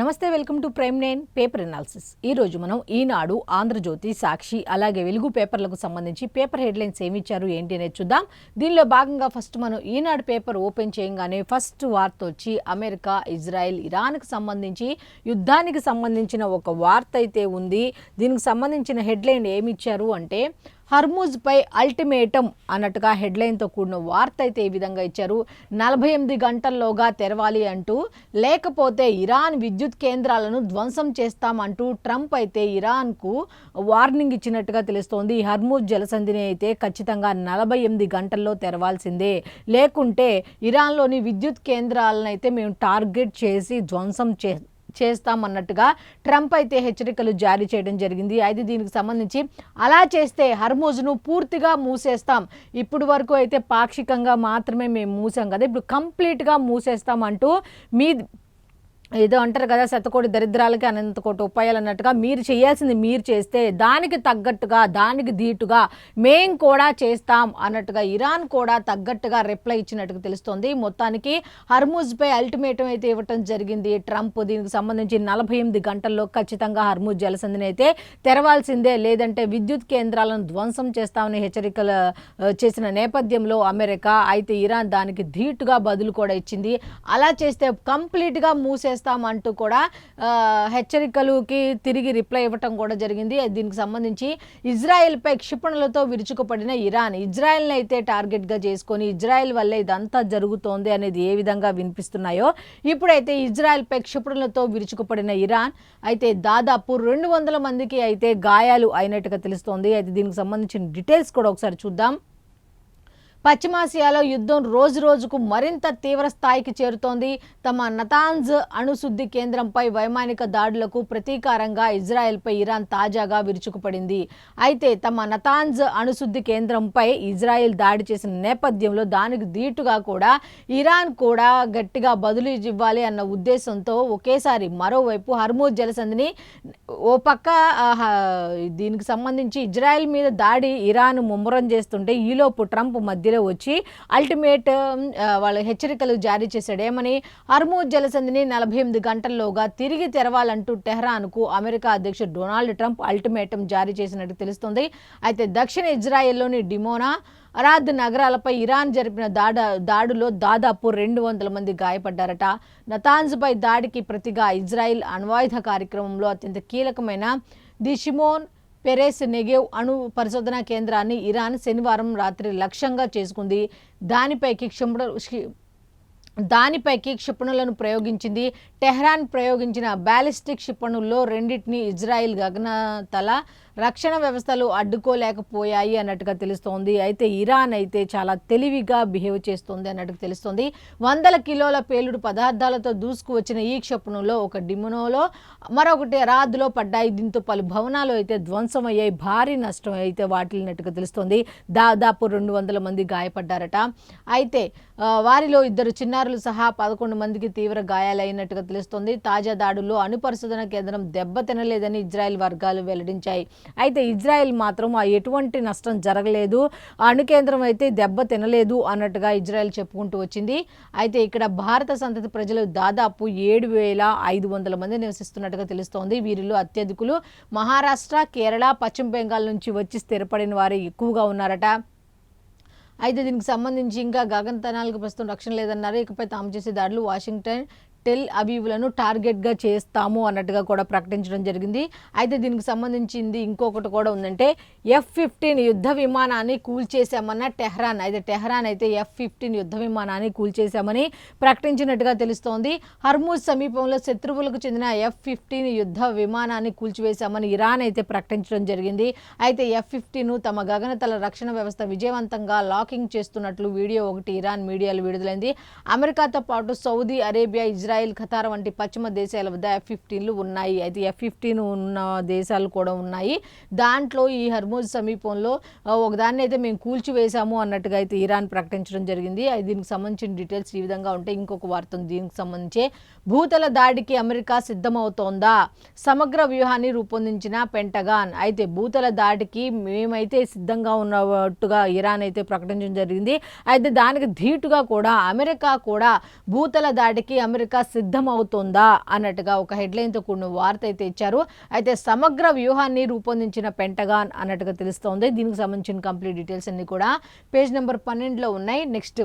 నమస్తే, welcome to prime 9 paper analysis. ఈ రోజు మనం ఈనాడు, ఆంధ్రజ్యోతి, సాక్షి అలాగే వెలుగు పేపర్లకు సంబంధించి పేపర్ హెడ్లైన్స్ ఏమి ఇచ్చారు ఏంటి అనేది చూద్దాం. దీనిలో భాగంగా ఫస్ట్ మనం ఈనాడు పేపర్ ఓపెన్ చేయగానే ఫస్ట్ వార్త వచ్చి అమెరికా, ఇజ్రాయెల్, ఇరాన్కి సంబంధించి యుద్ధానికి సంబంధించిన ఒక వార్త అయితే ఉంది. దీనికి సంబంధించిన హెడ్లైన్ ఏమి ఇచ్చారు అంటే హర్ముజ్పై అల్టిమేటం అన్నట్టుగా హెడ్లైన్తో కూడిన వార్త అయితే ఈ విధంగా ఇచ్చారు. 48 గంటల్లోగా తెరవాలి అంటూ, లేకపోతే ఇరాన్ విద్యుత్ కేంద్రాలను ధ్వంసం చేస్తామంటూ ట్రంప్ అయితే ఇరాన్కు వార్నింగ్ ఇచ్చినట్టుగా తెలుస్తోంది. హర్ముజ్ జలసంధిని అయితే ఖచ్చితంగా 48 గంటల్లో తెరవాల్సిందే, లేకుంటే ఇరాన్లోని విద్యుత్ కేంద్రాలను అయితే మేము టార్గెట్ చేసి ధ్వంసం చేస్తామన్నట్టుగా ట్రంప్ అయితే హెచ్చరికలు జారీ చేయడం జరిగింది. అయితే దీనికి సంబంధించి అలా చేస్తే హర్ముజ్ను పూర్తిగా మూసేస్తాం, ఇప్పుడు వరకు అయితే పాక్షికంగా మాత్రమే మేము మూసాం కదా, ఇప్పుడు కంప్లీట్గా మూసేస్తాం అంటూ మీ ఏదో అంటారు కదా, శతకోటి దరిద్రాలకి అనంతకోటి ఉపాయాలు అన్నట్టుగా మీరు చేయాల్సింది మీరు చేస్తే దానికి తగ్గట్టుగా, దానికి ధీటుగా మేం కూడా చేస్తాం అన్నట్టుగా ఇరాన్ కూడా తగ్గట్టుగా రిప్లై ఇచ్చినట్టుగా తెలుస్తోంది. మొత్తానికి హర్ముజ్పై అల్టిమేటం అయితే ఇవ్వటం జరిగింది ట్రంప్. దీనికి సంబంధించి 48 గంటల్లో ఖచ్చితంగా హర్ముజ్ జలసంధిని అయితే తెరవాల్సిందే, లేదంటే విద్యుత్ కేంద్రాలను ధ్వంసం చేస్తామని హెచ్చరికలు చేసిన నేపథ్యంలో అమెరికా అయితే ఇరాన్ దానికి ధీటుగా బదులు కూడా ఇచ్చింది. అలా చేస్తే కంప్లీట్గా మూసేస్తామంటూ కూడా హెచ్చరికలకి తిరిగి రిప్లై ఇవ్వటం కూడా జరిగింది. దీనికి సంబంధించి ఇజ్రాయెల్పై క్షిపణులతో విరుచుకుపడిన ఇరాన్, ఇజ్రాయెల్ని అయితే టార్గెట్గా చేసుకొని ఇజ్రాయెల్ వల్లే ఇదంతా జరుగుతోంది అనేది ఏ విధంగా వినిపిస్తున్నాయో, ఇప్పుడైతే ఇజ్రాయెల్పై క్షిపణులతో విరుచుకుపడిన ఇరాన్ అయితే దాదాపు 200 మందికి అయితే గాయాలు అయినట్టుగా తెలుస్తోంది. అయితే దీనికి సంబంధించిన డీటెయిల్స్ కూడా ఒకసారి చూద్దాం. పశ్చిమాసియాలో యుద్ధం రోజు రోజుకు మరింత తీవ్ర స్థాయికి చేరుతోంది. తమ నతాంజ్ అణుశుద్ధి కేంద్రంపై వైమానిక దాడులకు ప్రతీకారంగా ఇజ్రాయెల్పై ఇరాన్ తాజాగా విరుచుకుపడింది. అయితే తమ నతాంజ్ అణుశుద్ధి కేంద్రంపై ఇజ్రాయెల్ దాడి చేసిన నేపథ్యంలో దానికి ధీటుగా కూడా ఇరాన్ కూడా గట్టిగా బదులు ఇవ్వాలి అన్న ఉద్దేశంతో ఒకేసారి మరోవైపు హర్ముజ్ జలసంధిని ఓ పక్క దీనికి సంబంధించి ఇజ్రాయెల్ మీద దాడి ఇరాన్ ముమ్మరం చేస్తుంటే, ఈలోపు ట్రంప్ మధ్యలో వచ్చి అల్టిమేట్ వాళ్ళ హెచ్చరికలు జారీ చేశాడు. ఏమని? హర్ముజ్ జలసంధిని 48 గంటల్లోగా తిరిగి తెరవాలంటూ టెహ్రాన్కు అమెరికా అధ్యక్షుడు డొనాల్డ్ ట్రంప్ అల్టిమేటం జారీ చేసినట్టు తెలుస్తుంది. అయితే దక్షిణ ఇజ్రాయెల్లోని డిమోనా, అరాద్ నగరాలపై ఇరాన్ జరిపిన దాడులో దాదాపు 200 మంది గాయపడ్డారట. నతాంజ్పై దాడికి ప్రతిగా ఇజ్రాయెల్ అణ్వాయుధ కార్యక్రమంలో అత్యంత కీలకమైన ది షిమోన్ పెరెస్ నెగేవ్ అణు పరిశోధనా కేంద్రాన్ని ఇరాన్ శనివారం రాత్రి లక్ష్యంగా చేసుకుంది. దానిపైకి క్షిపణులను ప్రయోగించింది. టెహ్రాన్ ప్రయోగించిన బ్యాలిస్టిక్ క్షిపణుల్లో రెండింటిని ఇజ్రాయెల్ గగనతల రక్షణ వ్యవస్థలు అడ్డుకోలేకపోయాయి అన్నట్టుగా తెలుస్తోంది. అయితే ఇరాన్ అయితే చాలా తెలివిగా బిహేవ్ చేస్తుంది అన్నట్టుగా తెలుస్తోంది. 100 కిలోల పేలుడు పదార్థాలతో దూసుకు వచ్చిన ఈ క్షిపణుల్లో ఒక డిమోనోలో, మరొకటి అరాద్లో పడ్డాయి. దీంతో పలు భవనాలు అయితే ధ్వంసమయ్యాయి, భారీ నష్టం అయితే వాటిల్లినట్టుగా తెలుస్తోంది. దాదాపు 200 మంది గాయపడ్డారట. అయితే వారిలో 2 చిన్నారులు సహా 11 మందికి తీవ్ర గాయాలైనట్టుగా తెలుస్తోంది. తాజా దాడుల్లో అణు పరిశోధన కేంద్రం దెబ్బతినలేదని ఇజ్రాయెల్ వర్గాలు వెల్లడించాయి. అయితే ఇజ్రాయెల్ మాత్రం ఎటువంటి నష్టం జరగలేదు, అణు కేంద్రం అయితే దెబ్బ తినలేదు అన్నట్టుగా ఇజ్రాయెల్ చెప్పుకుంటూ వచ్చింది. అయితే ఇక్కడ భారత సంతతి ప్రజలు దాదాపు 7,500 మంది నివసిస్తున్నట్టుగా తెలుస్తోంది. వీరిలో అత్యధికులు మహారాష్ట్ర, కేరళ, పశ్చిమ బెంగాల్ నుంచి వచ్చి స్థిరపడిన వారు ఎక్కువగా ఉన్నారట. అయితే దీనికి సంబంధించి ఇంకా గగనతనాలకు ప్రస్తుతం రక్షణ లేదన్నారు. ఇకపై తాము చేసే దాడులు వాషింగ్టన్, టెల్ అవీవ్లను టార్గెట్గా చేస్తాము అన్నట్టుగా కూడా ప్రకటించడం జరిగింది. అయితే దీనికి సంబంధించింది ఇంకొకటి కూడా ఉందంటే, F-15 యుద్ధ విమానాన్ని కూల్చేశామన్న టెహ్రాన్. అయితే టెహ్రాన్ అయితే F-15 యుద్ధ విమానాన్ని కూల్చేశామని ప్రకటించినట్టుగా తెలుస్తోంది. హర్ముజ్ సమీపంలో శత్రువులకు చెందిన F-15 యుద్ధ విమానాన్ని కూల్చివేశామని ఇరాన్ అయితే ప్రకటించడం జరిగింది. అయితే F-15 తమ గగనతల రక్షణ వ్యవస్థ విజయవంతంగా లాకింగ్ చేస్తున్నట్లు వీడియో ఒకటి ఇరాన్ మీడియాలో విడుదలైంది. అమెరికాతో పాటు సౌదీ అరేబియా, ఇజ్రాయెల్, ఖతార్ వంటి పశ్చిమ దేశాల వద్ద F-15లు ఉన్నాయి. అయితే F-15 ఉన్న దేశాలు కూడా ఉన్నాయి. దాంట్లో ఈ హర్ముజ్ సమీపంలో ఒకదాన్ని అయితే మేము కూల్చివేశాము అన్నట్టుగా అయితే ఇరాన్ ప్రకటించడం జరిగింది. దీనికి సంబంధించిన డీటెయిల్స్ ఈ విధంగా ఉంటాయి. ఇంకొక వార్త ఉంది దీనికి సంబంధించి. భూతల దాడికి అమెరికా సిద్ధమవుతోందా? సమగ్ర వ్యూహాన్ని రూపొందించిన పెంటగాన్. అయితే భూతల దాడికి మేమైతే సిద్ధంగా ఉన్నట్టుగా ఇరాన్ అయితే ప్రకటించడం జరిగింది. అయితే దానికి ధీటుగా కూడా అమెరికా కూడా భూతల దాడికి అమెరికా సిద్ధమవుతోందా అన్నట్టుగా ఒక హెడ్లైన్తో కూడిన వార్త అయితే ఇచ్చారు. అయితే సమగ్ర వ్యూహాన్ని రూపొందించిన పెంటగాన్ అన్నట్టుగా తెలుస్తోంది. దీనికి సంబంధించిన కంప్లీట్ డీటెయిల్స్ అన్ని కూడా పేజ్ నెంబర్ 12లో ఉన్నాయి. నెక్స్ట్,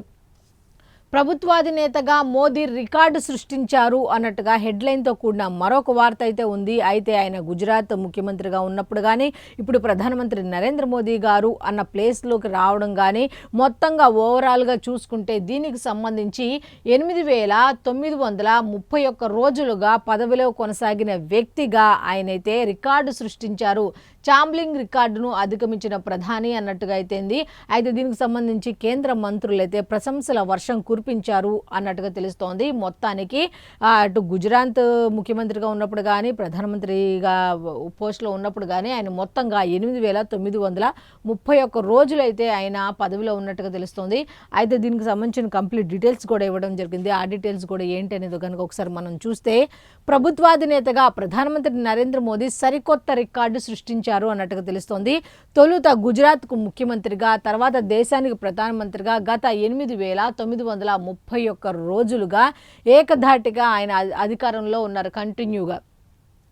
ప్రభుత్వాధినేతగా మోదీ రికార్డు సృష్టించారు అన్నట్టుగా హెడ్లైన్తో కూడిన మరొక వార్త అయితే ఉంది. అయితే ఆయన గుజరాత్ ముఖ్యమంత్రిగా ఉన్నప్పుడు కానీ, ఇప్పుడు ప్రధానమంత్రి నరేంద్ర మోదీ గారు అన్న ప్లేస్లోకి రావడం కానీ, మొత్తంగా ఓవరాల్గా చూసుకుంటే దీనికి సంబంధించి 8,931 రోజులుగా పదవిలో కొనసాగిన వ్యక్తిగా ఆయనైతే రికార్డు సృష్టించారు. చాంబ్లింగ్ రికార్డును అధిగమించిన ప్రధాని అన్నట్టుగా అయితేంది. అయితే దీనికి సంబంధించి కేంద్ర మంత్రులు అయితే ప్రశంసల వర్షం కురిపించారు అన్నట్టుగా తెలుస్తోంది. మొత్తానికి అటు గుజరాత్ ముఖ్యమంత్రిగా ఉన్నప్పుడు కానీ, ప్రధానమంత్రిగా పోస్టులో ఉన్నప్పుడు కానీ ఆయన మొత్తంగా 8,931 రోజులైతే ఆయన పదవిలో ఉన్నట్టుగా తెలుస్తోంది. అయితే దీనికి సంబంధించిన కంప్లీట్ డీటెయిల్స్ కూడా ఇవ్వడం జరిగింది. ఆ డీటెయిల్స్ కూడా ఏంటి అనేది కనుక ఒకసారి మనం చూస్తే, ప్రభుత్వాధినేతగా ప్రధానమంత్రి నరేంద్ర మోదీ సరికొత్త రికార్డు సృష్టించారు అన్నట్టుగా తెలుస్తోంది. తొలుత గుజరాత్కు ముఖ్యమంత్రిగా, తర్వాత దేశానికి ప్రధానమంత్రిగా గత 8,931 రోజులుగా ఏకధాటిగా ఆయన అధికారంలో ఉన్నారు కంటిన్యూగా.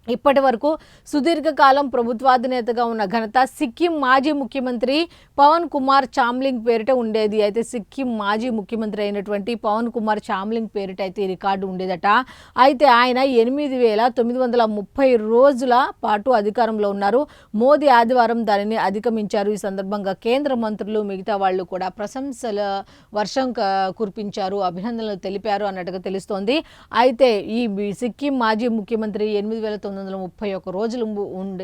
ఇప్పటి వరకు సుదీర్ఘకాలం ప్రభుత్వాధినేతగా ఉన్న ఘనత సిక్కిం మాజీ ముఖ్యమంత్రి పవన్ కుమార్ చామ్లింగ్ పేరిట ఉండేది. అయితే సిక్కిం మాజీ ముఖ్యమంత్రి అయినటువంటి పవన్ కుమార్ చామ్లింగ్ పేరిట అయితే ఈ రికార్డు ఉండేదట. అయితే ఆయన 8,930 రోజుల పాటు అధికారంలో ఉన్నారు. మోదీ ఆదివారం దానిని అధిగమించారు. ఈ సందర్భంగా కేంద్ర మంత్రులు, మిగతా వాళ్ళు కూడా ప్రశంసల వర్షం కురిపించారు, అభినందనలు తెలిపారు అన్నట్టుగా తెలుస్తోంది. అయితే ఈ సిక్కిం మాజీ ముఖ్యమంత్రి 8,931 రోజులు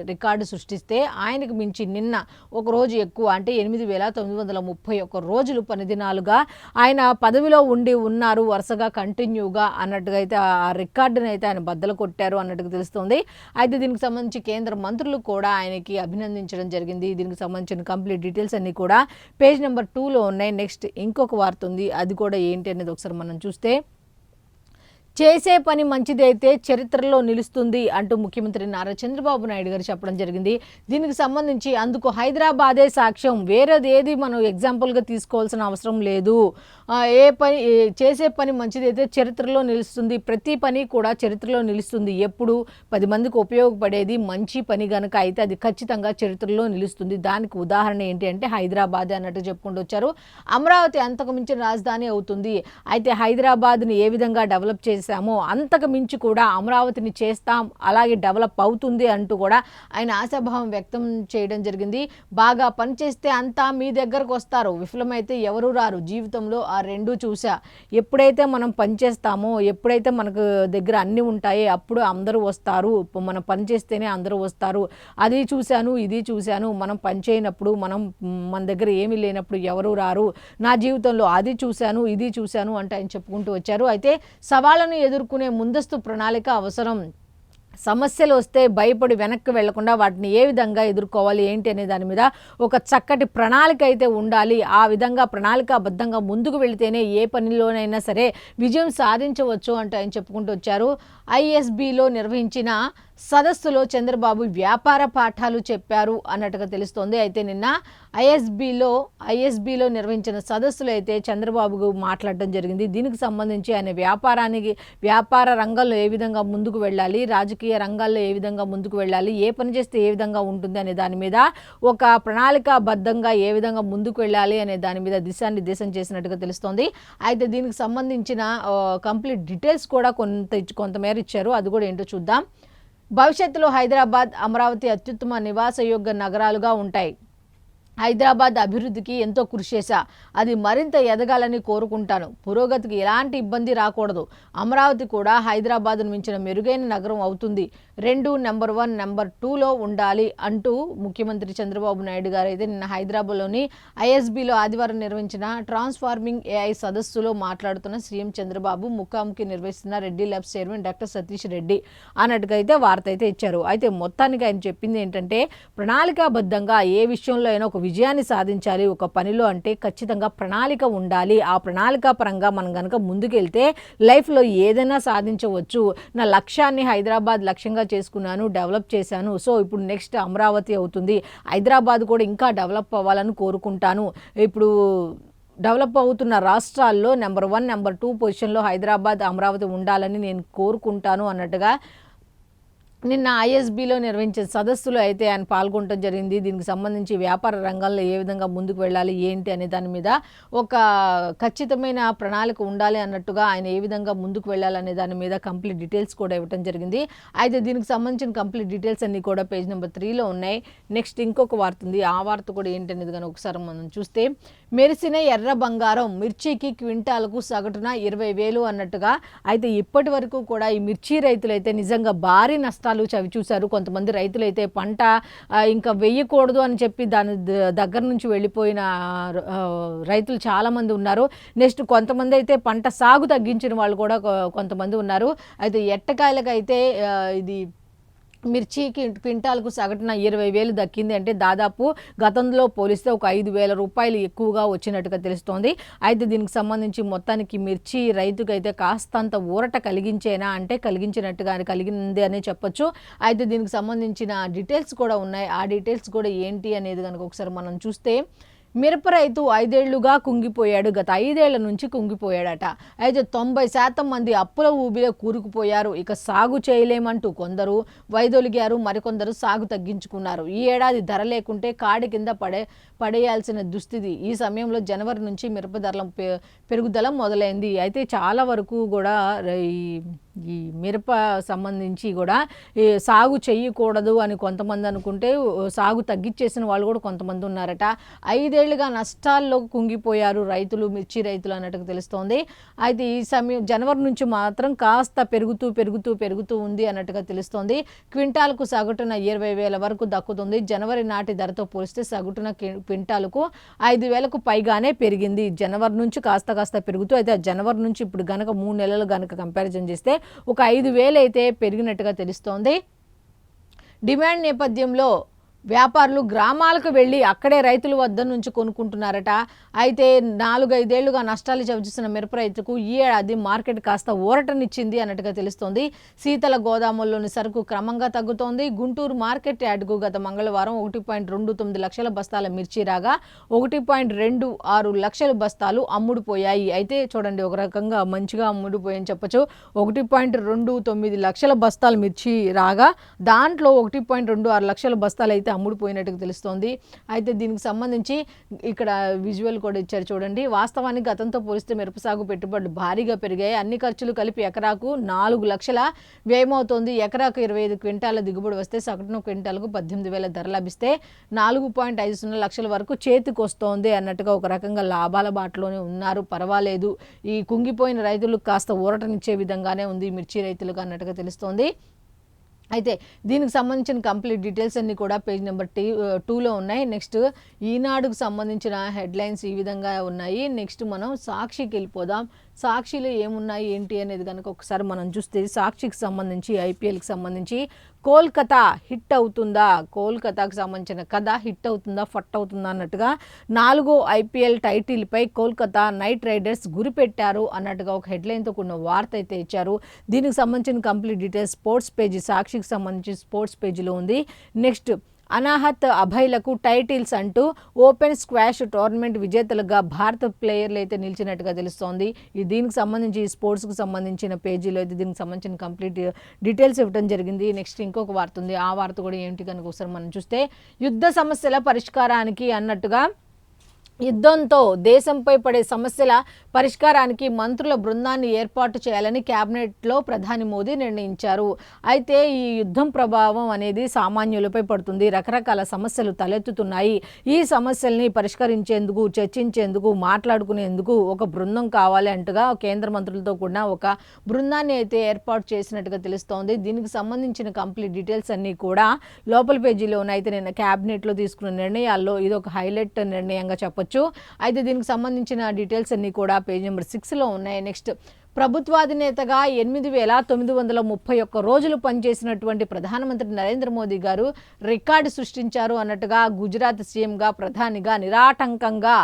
రికార్డు సృష్టిస్తే, ఆయనకు మించి నిన్న ఒక రోజు ఎక్కువ, అంటే 8,931 రోజులు పనిదినాలుగా ఆయన పదవిలో ఉన్నారు వరుసగా కంటిన్యూగా అన్నట్టుగా అయితే ఆ రికార్డుని అయితే ఆయన బద్దలు కొట్టారు అన్నట్టుగా తెలుస్తుంది. అయితే దీనికి సంబంధించి కేంద్ర మంత్రులు కూడా ఆయనకి అభినందించడం జరిగింది. దీనికి సంబంధించిన కంప్లీట్ డీటెయిల్స్ అన్ని కూడా పేజ్ నెంబర్ 2లో ఉన్నాయి. నెక్స్ట్ ఇంకొక వార్త ఉంది, అది కూడా ఏంటి అనేది ఒకసారి మనం చూస్తే, చేసే పని మంచిదైతే చరిత్రలో నిలుస్తుంది అంటూ ముఖ్యమంత్రి నారా చంద్రబాబు నాయుడు గారు చెప్పడం జరిగింది. దీనికి సంబంధించి అందుకు హైదరాబాదే సాక్ష్యం, వేరేది ఏది మనం ఎగ్జాంపుల్గా తీసుకోవాల్సిన అవసరం లేదు. చేసే పని మంచిదైతే చరిత్రలో నిలుస్తుంది, ప్రతి పని కూడా చరిత్రలో నిలుస్తుంది. ఎప్పుడు 10 మందికి ఉపయోగపడేది మంచి పని కనుక అయితే అది ఖచ్చితంగా చరిత్రలో నిలుస్తుంది. దానికి ఉదాహరణ ఏంటి అంటే హైదరాబాద్ అన్నట్టు చెప్పుకుంటూ వచ్చారు. అమరావతి అంతకు మించిన రాజధాని అవుతుంది. అయితే హైదరాబాద్ని ఏ విధంగా డెవలప్ చేశామో అంతకు మించి కూడా అమరావతిని చేస్తాం, అలాగే డెవలప్ అవుతుంది అంటూ కూడా ఆయన ఆశాభావం వ్యక్తం చేయడం జరిగింది. బాగా పనిచేస్తే అంతా మీ దగ్గరకు వస్తారు, విఫలమైతే ఎవరు రారు. జీవితంలో ఆ రెండు చూసా. ఎప్పుడైతే మనం పనిచేస్తామో, ఎప్పుడైతే మనకు దగ్గర అన్నీ ఉంటాయో అప్పుడు అందరూ వస్తారు. మనం పనిచేస్తేనే అందరూ వస్తారు. అది చూశాను, ఇది చూశాను. మనం పనిచేయనప్పుడు, మన దగ్గర ఏమీ లేనప్పుడు ఎవరు రారు. నా జీవితంలో అది చూశాను, ఇది చూశాను అంటే ఆయన చెప్పుకుంటూ వచ్చారు. అయితే సవాళ్ళను ఎదుర్కొనే ముందస్తు ప్రణాళిక అవసరం. సమస్యలు వస్తే భయపడి వెనక్కి వెళ్లకుండా వాటిని ఏ విధంగా ఎదుర్కోవాలి ఏంటి అనే దాని మీద ఒక చక్కటి ప్రణాళిక అయితే ఉండాలి. ఆ విధంగా ప్రణాళికాబద్ధంగా ముందుకు వెళితేనే ఏ పనిలోనైనా సరే విజయం సాధించవచ్చు అంటే ఆయన చెప్పుకుంటూ వచ్చారు. ఐఎస్బిలో నిర్వహించిన సదస్సులో చంద్రబాబు వ్యాపార పాఠాలు చెప్పారు అన్నట్టుగా తెలుస్తోంది. అయితే నిన్న ఐఎస్బిలో నిర్వహించిన సదస్సులో అయితే చంద్రబాబు మాట్లాడడం జరిగింది. దీనికి సంబంధించి ఆయన వ్యాపార రంగంలో ఏ విధంగా ముందుకు వెళ్ళాలి, రాజకీయ రంగాల్లో ఏ విధంగా ముందుకు వెళ్ళాలి, ఏ పని చేస్తే ఏ విధంగా ఉంటుంది అనే దాని మీద ఒక ప్రణాళికాబద్ధంగా ఏ విధంగా ముందుకు వెళ్ళాలి అనే దాని మీద దిశానిర్దేశం చేసినట్టుగా తెలుస్తోంది. అయితే దీనికి సంబంధించిన కంప్లీట్ డీటెయిల్స్ కూడా కొంతమేర ఇచ్చారు. అది కూడా ఏంటో చూద్దాం. భవిష్యత్తులో హైదరాబాద్, అమరావతి అత్యుత్తమ నివాసయోగ్య నగరాలుగా ఉంటాయి. హైదరాబాద్ అభివృద్ధికి ఎంతో కృషి చేశా, అది మరింత ఎదగాలని కోరుకుంటాను. పురోగతికి ఎలాంటి ఇబ్బంది రాకూడదు. అమరావతి కూడా హైదరాబాద్ను మించిన మెరుగైన నగరం అవుతుంది. 2 నెంబర్ 1, నెంబర్ 2లో ఉండాలి అంటూ ముఖ్యమంత్రి చంద్రబాబు నాయుడు గారు అయితే నిన్న హైదరాబాద్లోని ఐఎస్బిలో ఆదివారం నిర్వహించిన ట్రాన్స్ఫార్మింగ్ ఏఐ సదస్సులో మాట్లాడుతున్న సీఎం చంద్రబాబు ముఖాముఖి నిర్వహిస్తున్న Reddy labs chairman doctor Satish Reddy అన్నట్టుగా అయితే వార్త అయితే ఇచ్చారు. అయితే మొత్తానికి ఆయన చెప్పింది ఏంటంటే, ప్రణాళికాబద్ధంగా ఏ విషయంలో అయినా ఒక విజయాన్ని సాధించాలి ఒక పనిలో అంటే ఖచ్చితంగా ప్రణాళిక ఉండాలి. ఆ ప్రణాళిక పరంగా మనం కనుక ముందుకెళ్తే లైఫ్లో ఏదైనా సాధించవచ్చు. నా లక్ష్యాన్ని హైదరాబాద్ లక్ష్యంగా చేసుకున్నాను, డెవలప్ చేశాను. సో ఇప్పుడు నెక్స్ట్ అమరావతి అవుతుంది. హైదరాబాద్ కూడా ఇంకా డెవలప్ అవ్వాలని కోరుకుంటాను. ఇప్పుడు డెవలప్ అవుతున్న రాష్ట్రాల్లో నెంబర్ 1, నెంబర్ 2 పొజిషన్లో హైదరాబాద్, అమరావతి ఉండాలని నేను కోరుకుంటాను అన్నట్టుగా నిన్న ఐఎస్బీలో నిర్వహించిన సదస్సులో అయితే ఆయన పాల్గొనడం జరిగింది. దీనికి సంబంధించి వ్యాపార రంగంలో ఏ విధంగా ముందుకు వెళ్ళాలి ఏంటి అనే దాని మీద ఒక ఖచ్చితమైన ప్రణాళిక ఉండాలి అన్నట్టుగా ఆయన ఏ విధంగా ముందుకు వెళ్ళాలనే దాని మీద కంప్లీట్ డీటెయిల్స్ కూడా ఇవ్వడం జరిగింది. అయితే దీనికి సంబంధించిన కంప్లీట్ డీటెయిల్స్ అన్నీ కూడా పేజ్ నెంబర్ 3లో ఉన్నాయి. నెక్స్ట్ ఇంకొక వార్త ఉంది. ఆ వార్త కూడా ఏంటనేది కానీ ఒకసారి మనం చూస్తే, మెరిసిన ఎర్ర బంగారం మిర్చికి క్వింటాలకు సగటున 20,000 అన్నట్టుగా. అయితే ఇప్పటి వరకు కూడా ఈ మిర్చి రైతులు అయితే నిజంగా భారీ నష్టాలు చవి చూశారు. కొంతమంది రైతులైతే పంట ఇంకా వేయకూడదు అని చెప్పి దాని దగ్గర నుంచి వెళ్ళిపోయిన రైతులు చాలామంది ఉన్నారు. నెక్స్ట్ కొంతమంది అయితే పంట సాగు తగ్గించిన వాళ్ళు కూడా కొంతమంది ఉన్నారు. అయితే ఎట్టకాయలకైతే ఇది మిర్చికి క్వింటాల్కు సగటున 20,000 దక్కింది. అంటే దాదాపు గతంలో పోలిస్తే ఒక 5,000 రూపాయలు ఎక్కువగా వచ్చినట్టుగా తెలుస్తోంది. అయితే దీనికి సంబంధించి మొత్తానికి మిర్చి రైతుకైతే కాస్తంత ఊరట కలిగించేనా అంటే కలిగించినట్టుగా కలిగింది అనే చెప్పొచ్చు. అయితే దీనికి సంబంధించిన డీటెయిల్స్ కూడా ఉన్నాయి. ఆ డీటెయిల్స్ కూడా ఏంటి అనేది కనుక ఒకసారి మనం చూస్తే, మిరప రైతు 5 ఏళ్లుగా కుంగిపోయాడు. గత 5 ఏళ్ల నుంచి కుంగిపోయాడట. అయితే 90% మంది అప్పుల ఊబిలో కూరుకుపోయారు. ఇక సాగు చేయలేమంటూ కొందరు వైదొలిగారు, మరికొందరు సాగు తగ్గించుకున్నారు. ఈ ఏడాది ధర లేకుంటే కాడి కింద పడేయాల్సిన దుస్థితి. ఈ సమయంలో జనవరి నుంచి మిరప ధరల పెరుగుదల మొదలైంది. అయితే చాలా వరకు కూడా ఈ మిరప సంబంధించి కూడా సాగు చేయకూడదు అని కొంతమంది అనుకుంటే సాగు తగ్గించేసిన వాళ్ళు కూడా కొంతమంది ఉన్నారట. 5 ఏళ్లుగా నష్టాల్లో కుంగిపోయారు రైతులు, మిర్చి రైతులు అన్నట్టుగా తెలుస్తోంది. అయితే ఈ సమయం జనవరి నుంచి మాత్రం కాస్త పెరుగుతూ ఉంది అన్నట్టుగా తెలుస్తోంది. క్వింటాల్కు సగటున 20,000 వరకు దక్కుతుంది. జనవరి నాటి ధరతో పోలిస్తే సగటున క్వింటాల్కు 5,000కు పైగానే పెరిగింది. జనవరి నుంచి కాస్త పెరుగుతూ, అయితే జనవరి నుంచి ఇప్పుడు గనక 3 నెలలు గనక కంపారిజన్ చేస్తే ఒక 5,000 అయితే పెరిగినట్టుగా తెలుస్తోంది. డిమాండ్ నేపథ్యంలో వ్యాపారులు గ్రామాలకు వెళ్ళి అక్కడే రైతుల వద్ద నుంచి కొనుక్కుంటున్నారట. అయితే 4-5 ఏళ్లుగా నష్టాలు చవిచూసిన మిరప రైతుకు ఈ ఏడాది మార్కెట్ కాస్త ఊరటనిచ్చింది అన్నట్టుగా తెలుస్తోంది. శీతల గోదాముల్లోని సరుకు క్రమంగా తగ్గుతోంది. గుంటూరు మార్కెట్ యార్డుకు గత మంగళవారం 1.29 లక్షల బస్తాల మిర్చి రాగా 1.26 లక్షల బస్తాలు అమ్ముడుపోయాయి. అయితే చూడండి, ఒక రకంగా మంచిగా అమ్ముడుపోయని చెప్పచ్చు. 1.29 లక్షల బస్తాల మిర్చి రాగా దాంట్లో 1.26 లక్షల బస్తాలు అయితే అమ్ముడుపోయినట్టుగా తెలుస్తోంది. అయితే దీనికి సంబంధించి ఇక్కడ విజువల్ కూడా ఇచ్చారు చూడండి. వాస్తవానికి గతంతో పోలిస్తే మిరప సాగు పెట్టుబడులు భారీగా పెరిగాయి. అన్ని ఖర్చులు కలిపి ఎకరాకు 4 లక్షల వ్యయమవుతోంది. ఎకరాకు 25 క్వింటాల దిగుబడి వస్తే సగటున క్వింటాలకు 18,000 ధర లభిస్తే 4.50 లక్షల వరకు చేతికి వస్తోంది అన్నట్టుగా ఒక రకంగా లాభాల బాటలోనే ఉన్నారు. పర్వాలేదు, ఈ కుంగిపోయిన రైతులకు కాస్త ఊరటనిచ్చే విధంగానే ఉంది మిర్చి రైతులకు అన్నట్టుగా తెలుస్తోంది. అయితే దీనికి సంబంధించిన కంప్లీట్ డీటెయిల్స్ అన్నీ కూడా పేజ్ నెంబర్ 2లో ఉన్నాయి. నెక్స్ట్ ఈనాడుకు సంబంధించిన హెడ్లైన్స్ ఈ విధంగా ఉన్నాయి. నెక్స్ట్ మనం సాక్షికి వెళ్ళిపోదాం. సాక్షిలో ఏమున్నాయి ఏంటి అనేది కనుక ఒకసారి మనం చూస్తే, సాక్షికి సంబంధించి ఐపీఎల్కి సంబంధించి కోల్కతా హిట్ అవుతుందా, కోల్కతాకు సంబంధించిన కథ హిట్ అవుతుందా ఫట్ అవుతుందా అన్నట్టుగా 4వ ఐపీఎల్ టైటిల్పై కోల్కతా నైట్ రైడర్స్ గురిపెట్టారు అన్నట్టుగా ఒక హెడ్లైన్తో కూడిన వార్త అయితే ఇచ్చారు. దీనికి సంబంధించిన కంప్లీట్ డీటెయిల్స్ స్పోర్ట్స్ పేజీ, సాక్షికి సంబంధించి స్పోర్ట్స్ పేజీలో ఉంది. నెక్స్ట్ అనాహత్ అభయ్లకు టైటిల్స్ అంటూ ఓపెన్ స్క్వాష్ టోర్నమెంట్ విజేతలుగా భారత ప్లేయర్లు అయితే నిలిచినట్టుగా తెలుస్తోంది. దీనికి సంబంధించి స్పోర్ట్స్కి సంబంధించిన పేజీలో అయితే దీనికి సంబంధించిన కంప్లీట్ డీటెయిల్స్ ఇవ్వడం జరిగింది. నెక్స్ట్ ఇంకొక వార్త ఉంది. ఆ వార్త కూడా ఏంటి కనుక ఒకసారి మనం చూస్తే, యుద్ధ సమస్యల పరిష్కారానికి అన్నట్టుగా యుద్ధంతో దేశంపై పడే సమస్యల పరిష్కారానికి మంత్రుల బృందాన్ని ఏర్పాటు చేయాలని కేబినెట్లో ప్రధాని మోదీ నిర్ణయించారు. అయితే ఈ యుద్ధం ప్రభావం అనేది సామాన్యులపై పడుతుంది. రకరకాల సమస్యలు తలెత్తుతున్నాయి. ఈ సమస్యల్ని పరిష్కరించేందుకు, చర్చించేందుకు, మాట్లాడుకునేందుకు ఒక బృందం కావాలి అంటగా కేంద్ర మంత్రులతో కూడిన ఒక బృందాన్ని అయితే ఏర్పాటు చేసినట్టుగా తెలుస్తోంది. దీనికి సంబంధించిన కంప్లీట్ డీటెయిల్స్ అన్నీ కూడా లోపల పేజీలో ఉన్నాయి. అయితే నిన్న కేబినెట్లో తీసుకున్న నిర్ణయాల్లో ఇది ఒక హైలైట్ నిర్ణయంగా చెప్పొచ్చు. అయితే దీనికి సంబంధించిన డీటెయిల్స్ అన్నీ కూడా పేజ్ నెంబర్ 6లో ఉన్నాయి. నెక్స్ట్ ప్రభుత్వాధినేతగా 8,931 రోజులు పనిచేసినటువంటి ప్రధానమంత్రి నరేంద్ర మోదీ గారు రికార్డు సృష్టించారు అన్నట్టుగా గుజరాత్ సీఎంగా ప్రధానిగా నిరాటంకంగా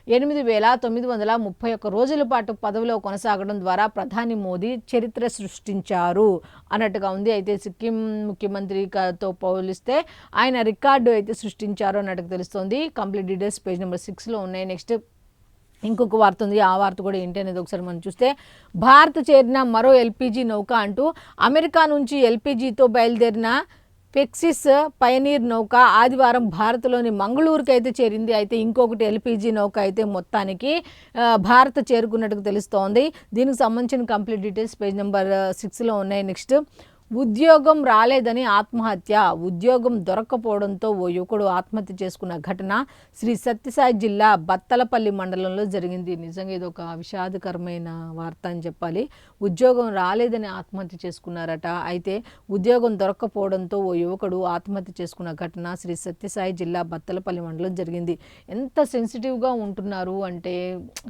8,931 రోజుల పాటు పదవిలో కొనసాగడం ద్వారా ప్రధాని మోదీ చరిత్ర సృష్టించారు అన్నట్టుగా ఉంది. అయితే సిక్కిం ముఖ్యమంత్రితో పోలిస్తే ఆయన రికార్డు అయితే సృష్టించారు అన్నట్టుగా తెలుస్తోంది. కంప్లీట్ డీటెయిల్స్ పేజ్ నెంబర్ 6లో ఉన్నాయి. నెక్స్ట్ ఇంకొక వార్త ఉంది, ఆ వార్త కూడా ఏంటి అనేది ఒకసారి మనం చూస్తే, భారత్ చేరిన మరో ఎల్పీజీ నౌక అంటూ అమెరికా నుంచి ఎల్పీజీతో బయలుదేరిన పెక్సిస్ పయనీర్ నౌక ఆదివారం భారత్లోని మంగళూరుకి అయితే చేరింది. అయితే ఇంకొకటి ఎల్పీజీ నౌక అయితే మొత్తానికి భారత్ చేరుకున్నట్టుగా తెలుస్తోంది. దీనికి సంబంధించిన కంప్లీట్ డీటెయిల్స్ పేజ్ నెంబర్ 6లో ఉన్నాయి. నెక్స్ట్, ఉద్యోగం రాలేదని ఆత్మహత్య. ఉద్యోగం దొరక్కపోవడంతో ఓ యువకుడు ఆత్మహత్య చేసుకున్న ఘటన శ్రీ సత్యసాయి జిల్లా బత్తలపల్లి మండలంలో జరిగింది. నిజంగా ఇది ఒక విషాదకరమైన వార్త అని చెప్పాలి. ఉద్యోగం రాలేదని ఆత్మహత్య చేసుకున్నారట. అయితే ఉద్యోగం దొరక్కపోవడంతో ఓ యువకుడు ఆత్మహత్య చేసుకున్న ఘటన శ్రీ సత్యసాయి జిల్లా బత్తలపల్లి మండలం జరిగింది. ఎంత సెన్సిటివ్గా ఉంటున్నారు అంటే,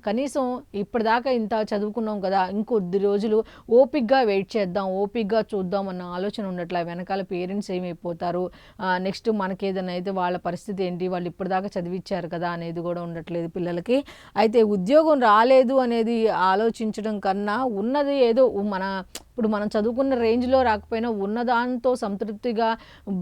కనీసం ఇప్పటిదాకా ఇంత చదువుకున్నాం కదా, ఇంకొద్ది రోజులు ఓపిక్గా వెయిట్ చేద్దాం, ఓపిక్గా చూద్దాం అన్న ఆలోచన ఉండట్లా. వెనకాల పేరెంట్స్ ఏమైపోతారు, నెక్స్ట్ మనకి ఏదైనా అయితే వాళ్ళ పరిస్థితి ఏంటి, వాళ్ళు ఇప్పటిదాకా చదివించారు కదా అనేది కూడా ఉండట్లేదు పిల్లలకి. అయితే ఉద్యోగం రాలేదు అనేది ఆలోచించడం కన్నా, ఉన్నది ఏదో ఇప్పుడు మనం చదువుకున్న రేంజ్లో రాకపోయినా ఉన్నదాంతో సంతృప్తిగా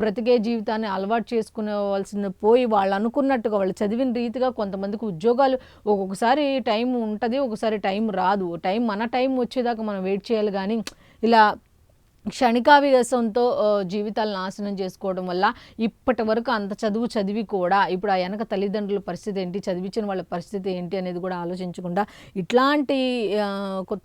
బ్రతికే జీవితాన్ని అలవాటు చేసుకునేవలసిన పోయి, వాళ్ళు అనుకున్నట్టుగా వాళ్ళు చదివిన రీతిగా కొంతమందికి ఉద్యోగాలు ఒక్కొక్కసారి టైం ఉంటుంది, ఒకసారి టైం రాదు. మన టైం వచ్చేదాకా మనం వెయిట్ చేయాలి. కానీ ఇలా క్షణికావేశంతో జీవితాలు నాశనం చేసుకోవడం వల్ల ఇప్పటి వరకు అంత చదివి కూడా ఇప్పుడు ఆ వెనక తల్లిదండ్రుల పరిస్థితి ఏంటి, చదివించిన వాళ్ళ పరిస్థితి ఏంటి అనేది కూడా ఆలోచించకుండా ఇట్లాంటి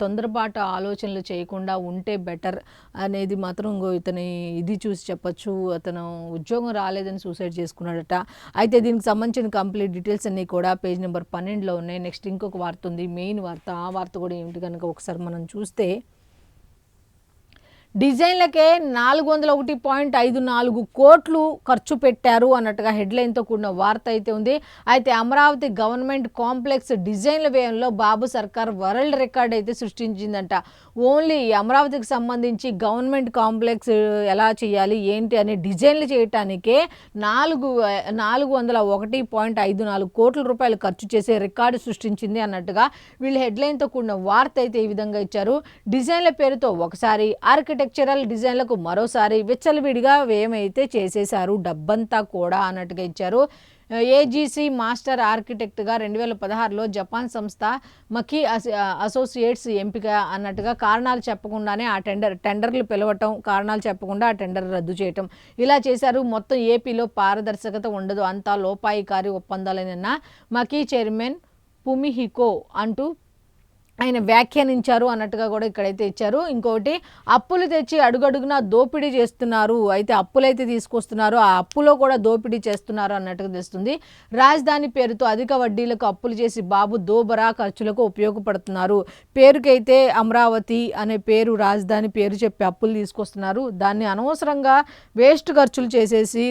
తొందరపాటు ఆలోచనలు చేయకుండా ఉంటే బెటర్ అనేది మాత్రం ఇతని ఇది చూసి చెప్పచ్చు. అతను ఉద్యోగం రాలేదని సూసైడ్ చేసుకున్నాడట. అయితే దీనికి సంబంధించిన కంప్లీట్ డీటెయిల్స్ అన్నీ కూడా పేజ్ నెంబర్ 12లో ఉన్నాయి. నెక్స్ట్ ఇంకొక వార్త ఉంది, మెయిన్ వార్త. ఆ వార్త కూడా ఏమిటి కనుక ఒకసారి మనం చూస్తే, డిజైన్లకే 401.54 కోట్లు ఖర్చు పెట్టారు అన్నట్టుగా హెడ్లైన్తో కూడిన వార్త అయితే ఉంది. అయితే అమరావతి గవర్నమెంట్ కాంప్లెక్స్ డిజైన్ల వ్యయంలో బాబు సర్కార్ వరల్డ్ రికార్డ్ అయితే సృష్టించిందంట. ఓన్లీ అమరావతికి సంబంధించి గవర్నమెంట్ కాంప్లెక్స్ ఎలా చేయాలి ఏంటి అనే డిజైన్లు చేయటానికే 401.54 కోట్ల రూపాయలు ఖర్చు చేసే రికార్డు సృష్టించింది అన్నట్టుగా వీళ్ళు హెడ్లైన్తో కూడిన వార్త అయితే ఈ విధంగా ఇచ్చారు. డిజైన్ల పేరుతో ఒకసారి, ఆర్కిటెక్చరల్ డిజైన్లకు మరోసారి విచ్చలవిడిగా వ్యయమైతే చేసేశారు డబ్బంతా కూడా అన్నట్టుగా ఇచ్చారు. ఏజీసీ మాస్టర్ ఆర్కిటెక్ట్గా 2016లో జపాన్ సంస్థ మకీ అసోసియేట్స్ ఎంపిక అన్నట్టుగా కారణాలు చెప్పకుండానే ఆ టెండర్లు పిలవటం, కారణాలు చెప్పకుండా ఆ టెండర్ రద్దు చేయటం, ఇలా చేశారు. మొత్తం ఏపీలో పారదర్శకత ఉండదు, అంతా లోపాయికారి ఒప్పందాలైన మకీ చైర్మన్ పుమిహికో అంటూ ఆయన వ్యాఖ్యానించారు అన్నట్టుగా కూడా ఇక్కడైతే ఇచ్చారు. ఇంకోటి, అప్పులు తెచ్చి అడుగడుగునా దోపిడీ చేస్తున్నారు. అయితే అప్పులైతే తీసుకొస్తున్నారు, ఆ అప్పులో కూడా దోపిడీ చేస్తున్నారు అన్నట్టుగా తెలుస్తుంది. రాజధాని పేరుతో అధిక వడ్డీలకు అప్పులు చేసి బాబు దోబరా ఖర్చులకు ఉపయోగపడుతున్నారు. పేరుకైతే అమరావతి అనే పేరు, రాజధాని పేరు చెప్పి అప్పులు తీసుకొస్తున్నారు, దాన్ని అనవసరంగా వేస్ట్ ఖర్చులు చేసేసి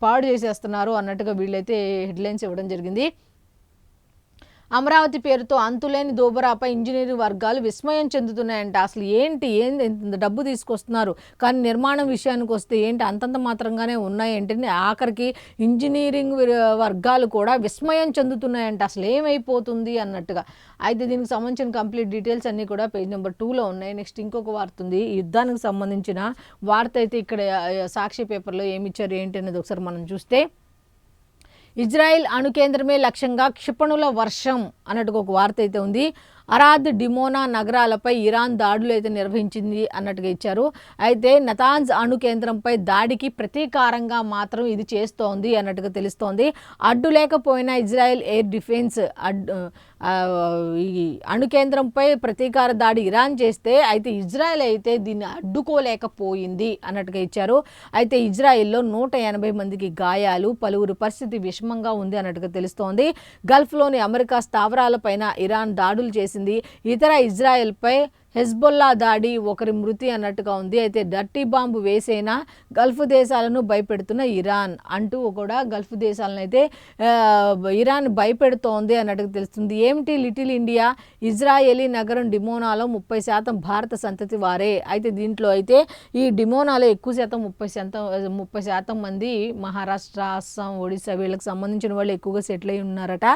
పాడు చేసేస్తున్నారు అన్నట్టుగా వీళ్ళైతే హెడ్లైన్స్ ఇవ్వడం జరిగింది. అమరావతి పేరుతో అంతులేని దోబరాపై ఇంజనీరింగ్ వర్గాలు విస్మయం చెందుతున్నాయంట. అసలు ఏంటి డబ్బు తీసుకొస్తున్నారు, కానీ నిర్మాణం విషయానికి వస్తే ఏంటి అంతంత మాత్రంగానే ఉన్నాయంటే, ఆఖరికి ఇంజనీరింగ్ వర్గాలు కూడా విస్మయం చెందుతున్నాయంట. అసలు ఏమైపోతుంది అన్నట్టుగా. అయితే దీనికి సంబంధించిన కంప్లీట్ డీటెయిల్స్ అన్నీ కూడా పేజ్ నెంబర్ 2లో ఉన్నాయి. నెక్స్ట్ ఇంకొక వార్త ఉంది, యుద్ధానికి సంబంధించిన వార్త అయితే ఇక్కడ సాక్షి పేపర్లో ఏమిచ్చారు ఏంటి అనేది ఒకసారి మనం చూస్తే, ఇజ్రాయెల్ అణు కేంద్రమే లక్ష్యంగా క్షిపణుల వర్షం అన్నట్టుగా ఒక వార్త అయితే ఉంది. అరాద్, డిమోనా నగరాలపై ఇరాన్ దాడులు అయితే నిర్వహించింది అన్నట్టుగా ఇచ్చారు. అయితే నతాంజ్ అణు కేంద్రంపై దాడికి ప్రతీకారంగా మాత్రం ఇది చేస్తోంది అన్నట్టుగా తెలుస్తోంది. అడ్డు లేకపోయినా ఇజ్రాయెల్ ఎయిర్ డిఫెన్స్ ఈ అణు కేంద్రంపై ప్రతీకార దాడి ఇరాన్ చేస్తే, అయితే ఇజ్రాయెల్ అయితే దీన్ని అడ్డుకోలేకపోయింది అన్నట్టుగా ఇచ్చారు. అయితే ఇజ్రాయెల్లో 180 మందికి గాయాలు, పలువురు పరిస్థితి విషమంగా ఉంది అన్నట్టుగా తెలుస్తోంది. గల్ఫ్లోని అమెరికా స్థావరాలపైన ఇరాన్ దాడులు చేసింది. ఇతర ఇజ్రాయెల్పై హెజ్బొల్లా దాడి, ఒకరి మృతి అన్నట్టుగా ఉంది. అయితే డర్టీ బాంబు వేసేనా గల్ఫ్ దేశాలను భయపెడుతున్న ఇరాన్ అంటూ కూడా గల్ఫ్ దేశాలను అయితే ఇరాన్ భయపెడుతోంది అన్నట్టుగా తెలుస్తుంది. ఏమిటి లిటిల్ ఇండియా, ఇజ్రాయేలీ నగరం డిమోనాలో 30% భారత సంతతి వారే. అయితే దీంట్లో అయితే ఈ డిమోనాలో ఎక్కువ శాతం 30% మంది మహారాష్ట్ర, అస్సాం, ఒడిశా వీళ్ళకి సంబంధించిన వాళ్ళు ఎక్కువగా సెటిల్ అయి ఉన్నారట.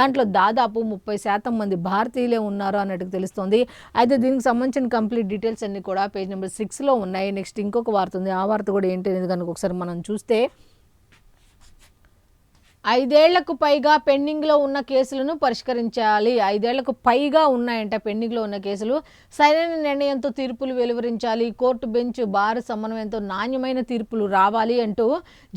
దాంట్లో దాదాపు 30% మంది భారతీయులే ఉన్నారు అన్నట్టుగా తెలుస్తుంది. అయితే దీనికి సంబంధించిన కంప్లీట్ డీటెయిల్స్ అన్ని కూడా పేజ్ నెంబర్ 6లో ఉన్నాయి. నెక్స్ట్ ఇంకొక వార్త ఉంది, ఆ వార్త కూడా ఏంటి అనేది కనుక ఒకసారి మనం చూస్తే, ఐదేళ్లకు పైగా పెండింగ్లో ఉన్న కేసులను పరిష్కరించాలి. 5 ఏళ్లకు పైగా ఉన్నాయంట పెండింగ్లో ఉన్న కేసులు. సరైన నిర్ణయంతో తీర్పులు వెలువరించాలి. కోర్టు బెంచ్ బార్ సమన్వయంతో నాణ్యమైన తీర్పులు రావాలి అంటూ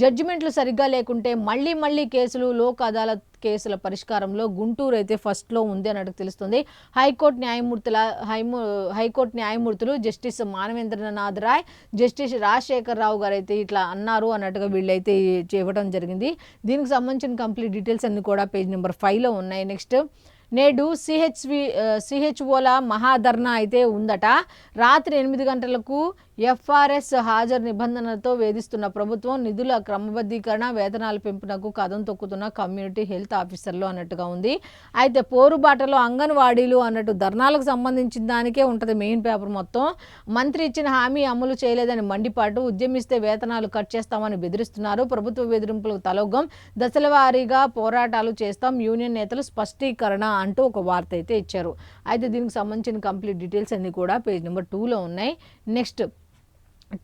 జడ్జిమెంట్లు సరిగ్గా లేకుంటే మళ్ళీ కేసులు లోక్ అదాలత్ కేసుల పరిష్కారంలో గుంటూరు అయితే ఫస్ట్లో ఉంది అన్నట్టు తెలుస్తుంది. హైకోర్టు న్యాయమూర్తులు జస్టిస్ మానవేంద్రనాథ్ రాయ్, జస్టిస్ రాజశేఖర్ రావు గారు అయితే ఇట్లా అన్నారు అన్నట్టుగా వీళ్ళైతే ఇవ్వడం జరిగింది. దీనికి సంబంధించిన కంప్లీట్ డీటెయిల్స్ అన్ని కూడా పేజ్ నెంబర్ 5లో ఉన్నాయి. నెక్స్ట్, నేడు సిహెచ్ఓల మహాధర్నా అయితే ఉందట. రాత్రి 8 గంటలకు ఎఫ్ఆర్ఎస్ హాజరు నిబంధనలతో వేధిస్తున్న ప్రభుత్వం, నిధుల క్రమబద్ధీకరణ, వేతనాల పెంపునకు కదం తొక్కుతున్న కమ్యూనిటీ హెల్త్ ఆఫీసర్లు అన్నట్టుగా ఉంది. అయితే పోరుబాటలో అంగన్వాడీలు అన్నట్టు ధర్నాలకు సంబంధించిన దానికే ఉంటుంది మెయిన్ పేపర్ మొత్తం. మంత్రి ఇచ్చిన హామీ అమలు చేయలేదని మండిపాటు, ఉద్యమిస్తే వేతనాలు కట్ చేస్తామని బెదిరిస్తున్నారు. ప్రభుత్వ బెదిరింపులకు తలొగ్గం, దశల వారీగా పోరాటాలు చేస్తాం, యూనియన్ నేతలు స్పష్టీకరణ అంటూ ఒక వార్త అయితే ఇచ్చారు. అయితే దీనికి సంబంధించిన కంప్లీట్ డీటెయిల్స్ అన్ని కూడా పేజ్ నెంబర్ 2లో ఉన్నాయి. నెక్స్ట్,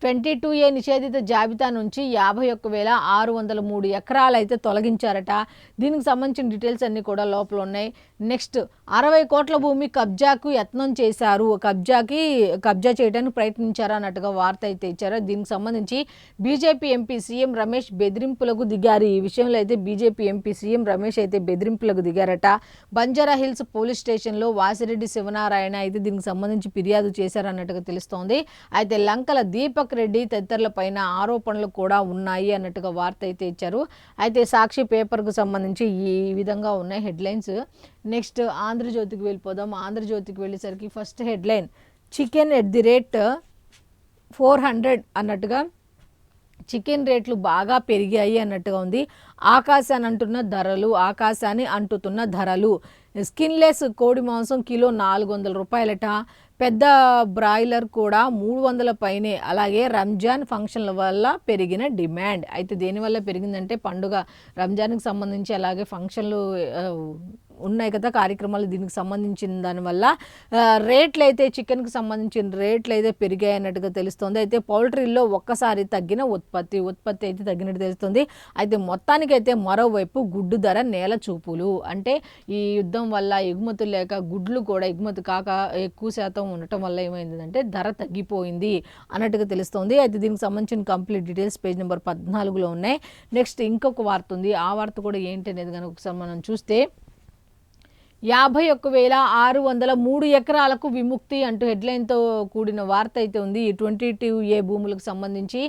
22A నిషేధిత జాబితా నుంచి 51,603 ఎకరాలు అయితే తొలగించారట. దీనికి సంబంధించిన డీటెయిల్స్ అన్నీ కూడా లోపల ఉన్నాయి. నెక్స్ట్, 60 కోట్ల భూమి కబ్జాకు యత్నం చేశారు, కబ్జా చేయడానికి ప్రయత్నించారు అన్నట్టుగా వార్త అయితే ఇచ్చారు. దీనికి సంబంధించి బీజేపీ ఎంపీ సీఎం రమేష్ బెదిరింపులకు దిగారు. ఈ విషయంలో అయితే బీజేపీ ఎంపీ సీఎం రమేష్ అయితే బెదిరింపులకు దిగారట. బంజారా హిల్స్ పోలీస్ స్టేషన్లో వాసిరెడ్డి శివనారాయణ అయితే దీనికి సంబంధించి ఫిర్యాదు చేశారన్నట్టుగా తెలుస్తోంది. అయితే లంకల దీపక్ రెడ్డి తదితరుల పైన ఆరోపణలు కూడా ఉన్నాయి అన్నట్టుగా వార్త అయితే ఇచ్చారు. అయితే సాక్షి పేపర్కు సంబంధించి ఈ విధంగా ఉన్నాయి హెడ్లైన్స్. నెక్స్ట్, ఆంధ్రజ్యోతికి వెళ్ళిపోదాం. ఆంధ్రజ్యోతికి వెళ్ళేసరికి first headline, chicken at the rate 400 అన్నట్టుగా చికెన్ రేట్లు బాగా పెరిగాయి అన్నట్టుగా ఉంది. ఆకాశాన్ని అంటుతున్న ధరలు. స్కిన్లెస్ కోడి మాంసం కిలో 400 రూపాయలట. పెద్ద బ్రాయిలర్ కూడా 300 పైనే. అలాగే రంజాన్ ఫంక్షన్ల వల్ల పెరిగిన డిమాండ్. అయితే దేనివల్ల పెరిగిందంటే పండుగ రంజాన్కి సంబంధించి అలాగే ఫంక్షన్లు ఉన్నాయి కదా కార్యక్రమాలు, దీనికి సంబంధించిన దానివల్ల రేట్లు అయితే చికెన్కి సంబంధించిన రేట్లు అయితే పెరిగాయి అన్నట్టుగా తెలుస్తుంది. అయితే పౌల్ట్రీలో ఒక్కసారి తగ్గిన ఉత్పత్తి అయితే తగ్గినట్టు తెలుస్తుంది. అయితే మొత్తానికైతే మరోవైపు గుడ్డు ధర నేల చూపులు. అంటే ఈ యుద్ధం వల్ల ఎగుమతులు లేక గుడ్లు కూడా ఎగుమతి కాక ఎక్కువ శాతం ఉండటం వల్ల ఏమైందంటే ధర తగ్గిపోయింది అన్నట్టుగా తెలుస్తుంది. అయితే దీనికి సంబంధించిన కంప్లీట్ డీటెయిల్స్ పేజ్ నెంబర్ 14లో ఉన్నాయి. నెక్స్ట్, ఇంకొక వార్త ఉంది. ఆ వార్త కూడా ఏంటి అనేది కనుక ఒకసారి మనం చూస్తే, 51,603 ఎకరాలకు విముక్తి అంటూ హెడ్లైన్తో కూడిన వార్త అయితే ఉంది. ఈ 22A భూములకు సంబంధించి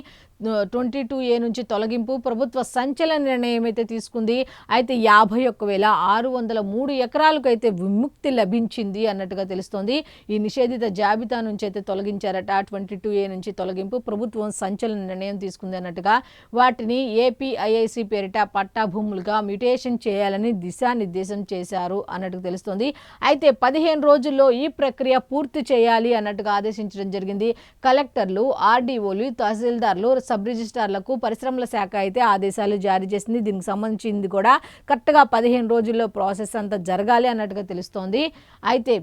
22A నుంచి తొలగింపు ప్రభుత్వ సంచలన నిర్ణయం అయితే తీసుకుంది. అయితే 51,603 ఎకరాలకు అయితే విముక్తి లభించింది అన్నట్టుగా తెలుస్తోంది. ఈ నిషేధిత జాబితా నుంచి అయితే తొలగించారట. 22A నుంచి తొలగింపు ప్రభుత్వం సంచలన నిర్ణయం తీసుకుంది అన్నట్టుగా వాటిని ఏపీఐఐసి పేరిట పట్టా భూములుగా మ్యూటేషన్ చేయాలని దిశానిర్దేశం చేశారు అన్నట్టు తెలుస్తుంది. అయితే 15 రోజుల్లో ఈ ప్రక్రియ పూర్తి చేయాలి అన్నట్టుగా ఆదేశించడం జరిగింది. కలెక్టర్లు, ఆర్డీఓలు, తహసీల్దార్లు, సబ్ రిజిస్ట్రార్లకు పరిశ్రమల శాఖ అయితే ఆదేశాలు జారీ చేసింది. దీనికి సంబంధించింది కూడా కరెక్ట్గా 15 రోజుల్లో ప్రాసెస్ అంతా జరగాలి అన్నట్టుగా తెలుస్తోంది. అయితే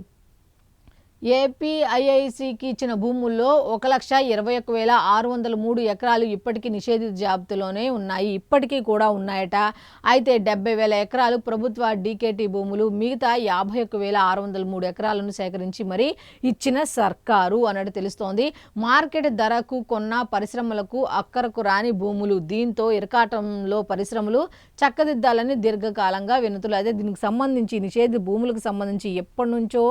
ఏపీఐఐసికి ఇచ్చిన భూముల్లో 1,21,603 ఎకరాలు ఇప్పటికీ నిషేధిత జాబితాలోనే ఉన్నాయి. ఇప్పటికీ కూడా ఉన్నాయట. అయితే 70,000 ఎకరాలు ప్రభుత్వ డీకేటీ భూములు, మిగతా 51,603 ఎకరాలను సేకరించి మరి ఇచ్చిన సర్కారు అన్నట్టు తెలుస్తోంది. మార్కెట్ ధరకు కొన్న పరిశ్రమలకు అక్కరకు రాని భూములు. దీంతో ఇరకాటంలో పరిశ్రమలు చక్కదిద్దాలని దీర్ఘకాలంగా వినతులు. అదే దీనికి సంబంధించి నిషేధిత భూములకు సంబంధించి ఎప్పటి నుంచో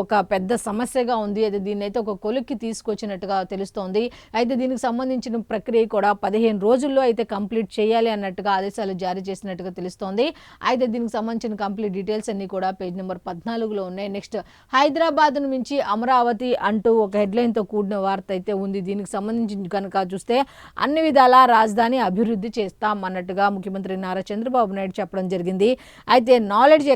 ఒక పెద్ద సమస్యగా ఉంది. అయితే దీన్ని అయితే ఒక కొలిక్కి తీసుకొచ్చినట్టుగా తెలుస్తోంది. అయితే దీనికి సంబంధించిన ప్రక్రియ కూడా 15 రోజుల్లో అయితే కంప్లీట్ చేయాలి అన్నట్టుగా ఆదేశాలు జారీ చేసినట్టుగా తెలుస్తోంది. అయితే దీనికి సంబంధించిన కంప్లీట్ డీటెయిల్స్ అన్ని కూడా పేజ్ నెంబర్ 14లో ఉన్నాయి. నెక్స్ట్, హైదరాబాద్ నుంచి అమరావతి అంటూ ఒక హెడ్లైన్తో కూడిన వార్త అయితే ఉంది. దీనికి సంబంధించి కనుక చూస్తే అన్ని విధాలా రాజధాని అభివృద్ధి చేస్తాం అన్నట్టుగా ముఖ్యమంత్రి నారా చంద్రబాబు నాయుడు చెప్పడం జరిగింది. అయితే నాలెడ్జ్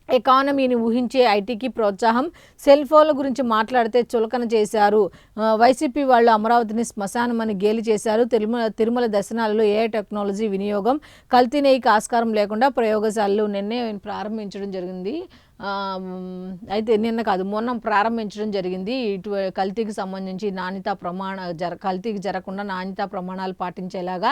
ఎకానమీని ఊహించే ఐటీకి ప్రోత్సాహం, సెల్ ఫోన్ల గురించి మాట్లాడితే చులకన చేశారు. వైసీపీ వాళ్ళు అమరావతిని శ్మశానమని గేలి చేశారు. తిరుమల దర్శనాలలో ఏఐ టెక్నాలజీ వినియోగం, కల్తీ నెయ్యికి ఆస్కారం లేకుండా ప్రయోగశాలలు నిన్నే ప్రారంభించడం జరిగింది అయితే నిన్న కాదు మొన్న ప్రారంభించడం జరిగింది. కల్తీకి సంబంధించి కల్తీకి జరగకుండా నాణ్యతా ప్రమాణాలు పాటించేలాగా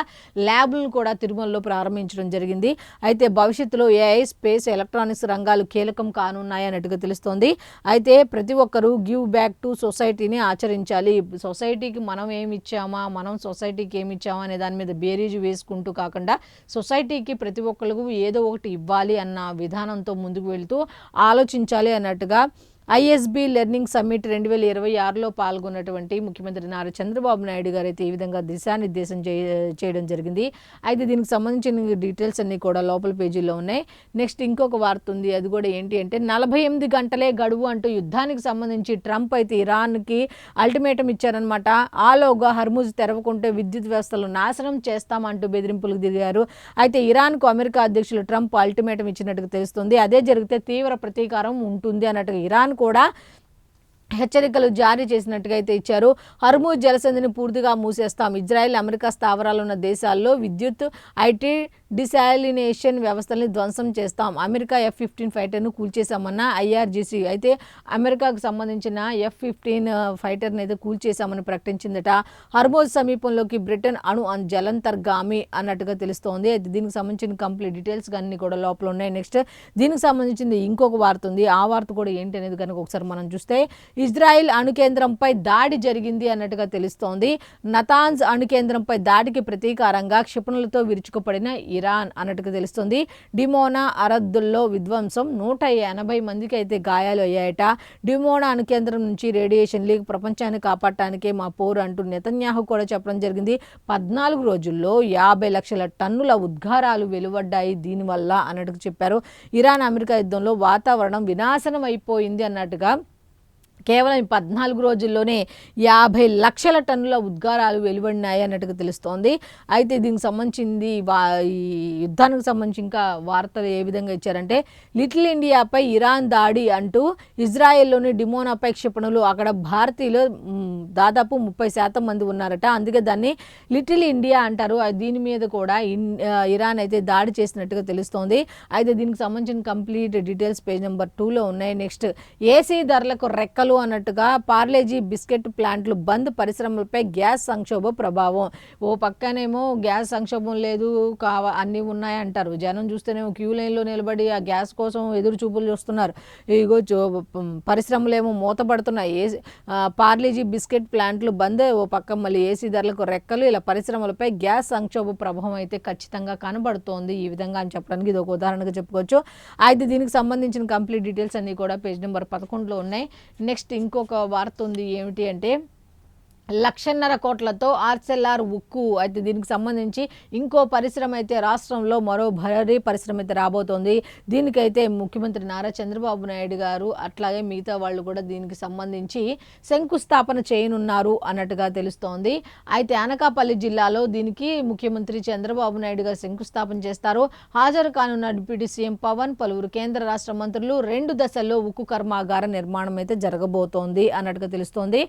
ల్యాబ్లను కూడా తిరుమలలో ప్రారంభించడం జరిగింది. అయితే భవిష్యత్తులో ఏఐ, స్పేస్, ఎలక్ట్రానిక్స్ రంగాలు కీలకం కానున్నాయి అన్నట్టుగా తెలుస్తోంది. అయితే ప్రతి ఒక్కరూ గివ్ బ్యాక్ టు సొసైటీని ఆచరించాలి. సొసైటీకి మనం ఏమి ఇచ్చామా, మనం సొసైటీకి ఏమి ఇచ్చామా అనే దాని మీద బేరీజు వేసుకుంటూ కాకుండా సొసైటీకి ప్రతి ఒక్కరికి ఏదో ఒకటి ఇవ్వాలి అన్న విధానంతో ముందుకు వెళ్తూ ఆలోచించాలి అన్నట్టుగా ఐఎస్బి లెర్నింగ్ సమ్మిట్ 2026లో పాల్గొన్నటువంటి ముఖ్యమంత్రి నారా చంద్రబాబు నాయుడు గారు అయితే ఈ విధంగా దిశానిర్దేశం చేయడం జరిగింది. అయితే దీనికి సంబంధించిన డీటెయిల్స్ అన్నీ కూడా లోపల పేజీలో ఉన్నాయి. నెక్స్ట్ ఇంకొక వార్త ఉంది. అది కూడా ఏంటి అంటే 48 గంటలే గడువు అంటూ యుద్ధానికి సంబంధించి ట్రంప్ అయితే ఇరాన్కి అల్టిమేటం ఇచ్చారనమాట. ఆలోగా హర్ముజ్ తెరవకుంటే విద్యుత్ వ్యవస్థలు నాశనం చేస్తామంటూ బెదిరింపులకు దిగారు. అయితే ఇరాన్కు అమెరికా అధ్యక్షులు ట్రంప్ అల్టిమేటం ఇచ్చినట్టుగా తెలుస్తుంది. అదే జరిగితే తీవ్ర ప్రతీకారం ఉంటుంది అన్నట్టుగా ఇరాన్ కూడా హెచ్చరికలు జారీ చేసినట్టుగా అయితే ఇచ్చారు. హర్ముజ్ జలసంధిని పూర్తిగా మూసేస్తాం. ఇజ్రాయెల్, అమెరికా స్థావరాలు ఉన్న దేశాల్లో విద్యుత్, ఐటీ డిసాలినేషన్ వ్యవస్థల్ని ధ్వంసం చేస్తాం. అమెరికా F-15 ఫైటర్ను కూల్చేశామన్న IRGC అయితే అమెరికాకు సంబంధించిన F-15 ఫైటర్ని అయితే కూల్చేశామని ప్రకటించిందట. హర్ముజ్ సమీపంలోకి బ్రిటన్ జలంతర్గామి అన్నట్టుగా తెలుస్తోంది. అయితే దీనికి సంబంధించిన కంప్లీట్ డీటెయిల్స్ అన్నీ కూడా లోపల ఉన్నాయి. నెక్స్ట్ దీనికి సంబంధించింది ఇంకొక వార్త ఉంది. ఆ వార్త కూడా ఏంటి అనేది కనుక ఒకసారి మనం చూస్తే ఇజ్రాయిల్ అణుకేంద్రంపై దాడి జరిగింది అన్నట్టుగా తెలుస్తోంది. నతాన్స్ అణుకేంద్రంపై దాడికి ప్రతీకారంగా క్షిపణులతో విరుచుకుపడిన ఇరాన్ అన్నట్టుగా తెలుస్తుంది. డిమోనా అరద్దుల్లో విధ్వంసం, 180 మందికి అయితే గాయాలు అయ్యాయట. డిమోనా అణుకేంద్రం నుంచి రేడియేషన్ లీక్ ప్రపంచాన్ని కాపాడటానికే మా పోరు అంటూ నెతన్యాహు కూడా చెప్పడం జరిగింది. 14 రోజుల్లో 50 లక్షల టన్నుల ఉద్గారాలు వెలువడ్డాయి దీనివల్ల అన్నట్టుగా చెప్పారు. ఇరాన్ అమెరికా యుద్ధంలో వాతావరణం వినాశనం అయిపోయింది అన్నట్టుగా కేవలం 14 రోజుల్లోనే 50 లక్షల టన్నుల ఉద్గారాలు వెలువడినాయి అన్నట్టుగా తెలుస్తోంది. అయితే దీనికి సంబంధించింది ఈ యుద్ధానికి సంబంధించి ఇంకా వార్తలు ఏ విధంగా ఇచ్చారంటే లిటిల్ ఇండియాపై ఇరాన్ దాడి అంటూ ఇజ్రాయెల్లోని డిమోనాపై క్షిపణులు, అక్కడ భారతీయులు దాదాపు 30% మంది ఉన్నారట. అందుకే దాన్ని లిటిల్ ఇండియా అంటారు. దీని మీద కూడా ఇరాన్ అయితే దాడి చేసినట్టుగా తెలుస్తోంది. అయితే దీనికి సంబంధించిన కంప్లీట్ డీటెయిల్స్ పేజ్ నెంబర్ 2లో ఉన్నాయి. నెక్స్ట్ ఏసీ ధరలకు రెక్కలు అన్నట్టుగా పార్లేజీ బిస్కెట్ ప్లాంట్లు బంద్, పరిశ్రమలపై గ్యాస్ సంక్షోభ ప్రభావం. ఓ పక్కనేమో గ్యాస్ సంక్షోభం లేదు, అన్నీ ఉన్నాయి అంటారు. జనం చూస్తేనేమో క్యూ లైన్లో నిలబడి ఆ గ్యాస్ కోసం ఎదురు చూపులు చూస్తున్నారు. ఇగో పరిశ్రమలు ఏమో మూతపడుతున్నాయి. పార్లేజీ బిస్కెట్ ప్లాంట్లు బంద్, ఓ పక్క మళ్ళీ ఏసీ ధరలకు రెక్కలు. ఇలా పరిశ్రమలపై గ్యాస్ సంక్షోభ ప్రభావం అయితే ఖచ్చితంగా కనబడుతోంది ఈ విధంగా అని చెప్పడానికి ఇది ఒక ఉదాహరణగా చెప్పుకోవచ్చు. అయితే దీనికి సంబంధించిన కంప్లీట్ డీటెయిల్స్ అన్నీ కూడా పేజ్ నెంబర్ 11లో ఉన్నాయి. నెక్స్ట్ ఇంకొక వార్త ఉంది. ఏమిటి అంటే 1,50,000 కోట్లతో ఆర్సెల్ఆర్ ఉక్కు. అయితే దీనికి సంబంధించి ఇంకో పరిశ్రమ అయితే రాష్ట్రంలో మరో భారీ పరిశ్రమ అయితే రాబోతోంది. దీనికైతే ముఖ్యమంత్రి నారా చంద్రబాబు నాయుడు గారు అట్లాగే మిగతా వాళ్ళు కూడా దీనికి సంబంధించి శంకుస్థాపన చేయనున్నారు అన్నట్టుగా తెలుస్తోంది. అయితే అనకాపల్లి జిల్లాలో దీనికి ముఖ్యమంత్రి చంద్రబాబు నాయుడు గారు శంకుస్థాపన చేస్తారు. హాజరు కానున్న డిప్యూటీ సీఎం పవన్, పలువురు కేంద్ర రాష్ట్ర మంత్రులు 2 దశల్లో ఉక్కు కర్మాగార నిర్మాణం అయితే జరగబోతోంది అన్నట్టుగా తెలుస్తోంది.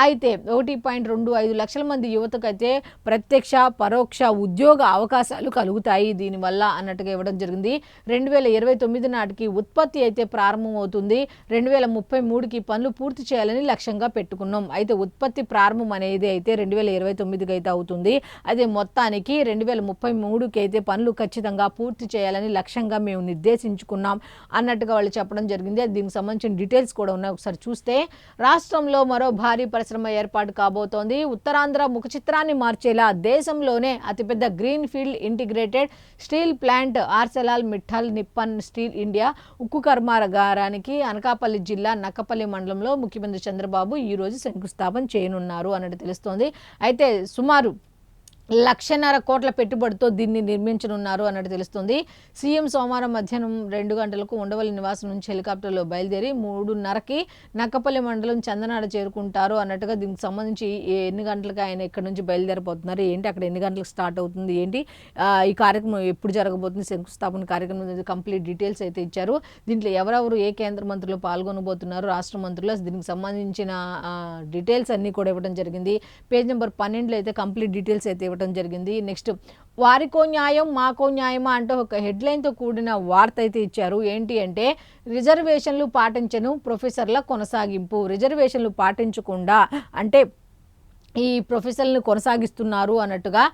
అయితే 1.25 లక్షల మంది యువతకైతే ప్రత్యక్ష పరోక్ష ఉద్యోగ అవకాశాలు కలుగుతాయి దీనివల్ల అన్నట్టుగా ఇవ్వడం జరిగింది. 2029 నాటికి ఉత్పత్తి అయితే ప్రారంభమవుతుంది. 2033కి పనులు పూర్తి చేయాలని లక్ష్యంగా పెట్టుకున్నాం. అయితే ఉత్పత్తి ప్రారంభం అనేది అయితే 2029కి అయితే అవుతుంది. అదే మొత్తానికి 2033కి అయితే పనులు ఖచ్చితంగా పూర్తి చేయాలని లక్ష్యంగా మేము నిర్దేశించుకున్నాం అన్నట్టుగా వాళ్ళు చెప్పడం జరిగింది. దీనికి సంబంధించిన డీటెయిల్స్ కూడా ఉన్నాయి. ఒకసారి చూస్తే రాష్ట్రంలో మరో భారీ పరిశ్రమ ఏర్పాటు కాబోతోంది. ఉత్తరాంధ్ర ముఖ చిత్రాన్ని మార్చేలా దేశంలోనే అతిపెద్ద greenfield integrated steel plant Arcelor Mittal Nippon steel India ఉక్కు కర్మాగారానికి అనకాపల్లి జిల్లా నక్కపల్లి మండలంలో ముఖ్యమంత్రి చంద్రబాబు ఈరోజు శంకుస్థాపన చేయనున్నారు అన్నట్టు తెలుస్తోంది. అయితే సుమారు 1,50,000 కోట్ల పెట్టుబడితో దీన్ని నిర్మించనున్నారు అన్నట్టు తెలుస్తుంది. సీఎం సోమవారం మధ్యాహ్నం 2 గంటలకు ఉండవల్లి నివాసం నుంచి హెలికాప్టర్లో బయలుదేరి 3:30కి నక్కపల్లి మండలం చందనాడ చేరుకుంటారు అన్నట్టుగా దీనికి సంబంధించి ఎన్ని గంటలకు ఆయన ఇక్కడ నుంచి బయలుదేరిపోతున్నారు ఏంటి, అక్కడ ఎన్ని గంటలకు స్టార్ట్ అవుతుంది ఏంటి, ఈ కార్యక్రమం ఎప్పుడు జరగబోతుంది, శంకుస్థాపన కార్యక్రమం కంప్లీట్ డీటెయిల్స్ అయితే ఇచ్చారు. దీంట్లో ఎవరెవరు ఏ కేంద్ర మంత్రులు పాల్గొనబోతున్నారు, రాష్ట్ర మంత్రులు, దీనికి సంబంధించిన డీటెయిల్స్ అన్నీ కూడా ఇవ్వడం జరిగింది. పేజ్ నెంబర్ 12లో అయితే కంప్లీట్ డీటెయిల్స్ అయితే ఇవ్వడం జరిగింది. నెక్స్ట్ వారికో న్యాయం మాకో న్యాయమా అంటూ ఒక హెడ్లైన్తో కూడిన వార్త అయితే ఇచ్చారు. ఏంటి అంటే రిజర్వేషన్లు పాటించను ప్రొఫెసర్ల కొనసాగింపు. రిజర్వేషన్లు పాటించకుండా అంటే ఈ ప్రొఫెసర్లను కొనసాగిస్తున్నారు అన్నట్టుగా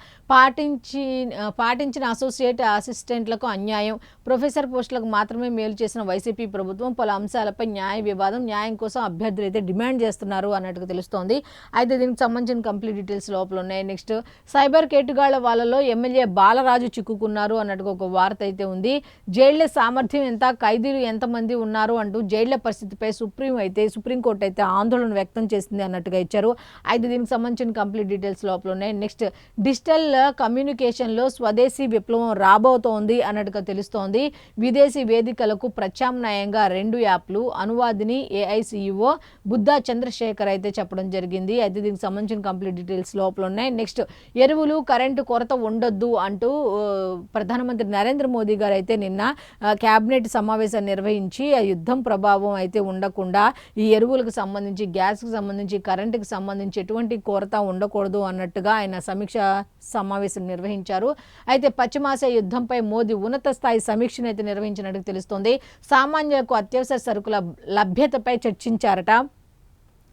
పాటించిన అసోసియేట్ అసిస్టెంట్లకు అన్యాయం, ప్రొఫెసర్ పోస్టులకు మాత్రమే మేలు చేసిన వైసీపీ ప్రభుత్వం పలు అంశాలపై న్యాయం కోసం అభ్యర్థులు అయితే డిమాండ్ చేస్తున్నారు అన్నట్టుగా తెలుస్తోంది. అయితే దీనికి సంబంధించిన కంప్లీట్ డీటెయిల్స్ లోపల ఉన్నాయి. నెక్స్ట్ సైబర్ కేటుగాళ్ల వాళ్ళలో ఎమ్మెల్యే బాలరాజు చిక్కుకున్నారు అన్నట్టుగా ఒక వార్త అయితే ఉంది. జైళ్ల సామర్థ్యం ఎంత, ఖైదీలు ఎంతమంది ఉన్నారు అంటూ జైళ్ల పరిస్థితిపై సుప్రీంకోర్టు అయితే ఆందోళన వ్యక్తం చేసింది అన్నట్టుగా ఇచ్చారు. అయితే దీనికి సంబంధించిన కంప్లీట్ డీటెయిల్స్ లోపల ఉన్నాయి. నెక్స్ట్ డిజిటల్ కమ్యూనికేషన్లో స్వదేశీ విప్లవం రాబోతోంది అన్నట్టుగా తెలుస్తోంది. విదేశీ వేదికలకు ప్రత్యామ్నాయంగా 2 యాప్లు అనువాదిని ఏఐసిఇఓ బుద్ధా చంద్రశేఖర్ అయితే చెప్పడం జరిగింది. అయితే దీనికి సంబంధించిన కంప్లీట్ డీటెయిల్స్ లోపల ఉన్నాయి. నెక్స్ట్ ఎరువులు కరెంటు కొరత ఉండొద్దు అంటూ ప్రధానమంత్రి నరేంద్ర మోదీ గారు అయితే నిన్న క్యాబినెట్ సమావేశాన్ని నిర్వహించి ఆ యుద్ధం ప్రభావం అయితే ఉండకుండా ఈ ఎరువులకు సంబంధించి, గ్యాస్కి సంబంధించి, కరెంటుకి సంబంధించి ఎటువంటి కొరత ఉండకూడదు అన్నట్టుగా ఆయన సమీక్ష సమావేశం నిర్వహించారు. అయితే పశ్చిమాసియా యుద్ధంపై మోదీ ఉన్నత స్థాయి సమీక్షను అయితే నిర్వహించినట్టు తెలుస్తోంది. సామాన్యులకు అత్యవసర సరుకుల లభ్యతపై చర్చించారట.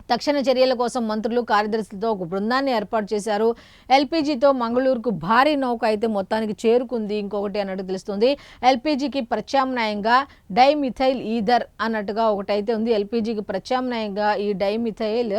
తక్షణ చర్యల కోసం మంత్రులు, కార్యదర్శులతో ఒక బృందాన్ని ఏర్పాటు చేశారు. ఎల్పీజీతో మంగళూరుకు భారీ నౌక అయితే మొత్తానికి చేరుకుంది. ఇంకొకటి అన్నట్టు తెలుస్తుంది. ఎల్పీజీకి ప్రత్యామ్నాయంగా డైమిథైల్ ఈథర్ అన్నట్టుగా ఒకటైతే ఉంది. ఎల్పీజీకి ప్రత్యామ్నాయంగా ఈ డైమిథైల్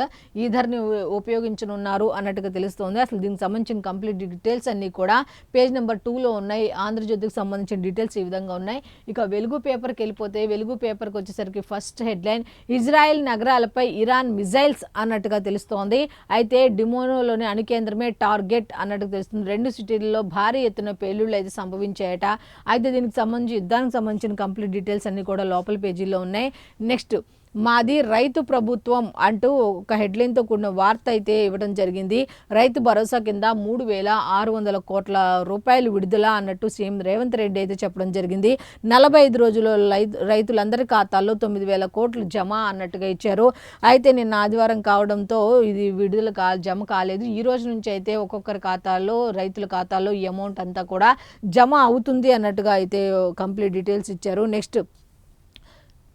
ఈథర్ని ఉపయోగించనున్నారు అన్నట్టుగా తెలుస్తుంది. అసలు దీనికి సంబంధించిన కంప్లీట్ డీటెయిల్స్ అన్నీ కూడా పేజ్ నెంబర్ 2లో ఉన్నాయి. ఆంధ్రజ్యోతికి సంబంధించిన డీటెయిల్స్ ఈ విధంగా ఉన్నాయి. ఇక వెలుగు పేపర్కి వెళ్ళిపోతే వెలుగు పేపర్కి వచ్చేసరికి ఫస్ట్ హెడ్లైన్ ఇజ్రాయెల్ నగరాలపై ఇరాన్ మిజైల్స్ అన్నట్టుగా తెలుస్తోంది. అయితే డిమోనోలోని అణుకేంద్రమే టార్గెట్ అన్నట్టుగా తెలుస్తుంది. 2 సిటీల్లో భారీ ఎత్తున పేలుళ్లు అయితే సంభవించాయట. అయితే దీనికి సంబంధించి యుద్ధానికి సంబంధించిన కంప్లీట్ డీటెయిల్స్ అన్ని కూడా లోపల పేజీలో ఉన్నాయి. నెక్స్ట్ మాది రైతు ప్రభుత్వం అంటూ ఒక హెడ్లైన్తో కూడిన వార్త అయితే ఇవ్వడం జరిగింది. రైతు భరోసా కింద 3,600 కోట్ల రూపాయలు విడుదల అన్నట్టు సీఎం రేవంత్ రెడ్డి అయితే చెప్పడం జరిగింది. 45 రోజుల్లో రైతులందరి ఖాతాల్లో 9,000 కోట్లు జమ అన్నట్టుగా ఇచ్చారు. అయితే నిన్న ఆదివారం కావడంతో ఇది జమ కాలేదు. ఈ రోజు నుంచి అయితే ఒక్కొక్కరి ఖాతాల్లో, రైతుల ఖాతాల్లో ఈ అమౌంట్ అంతా కూడా జమ అవుతుంది అన్నట్టుగా అయితే కంప్లీట్ డీటెయిల్స్ ఇచ్చారు. నెక్స్ట్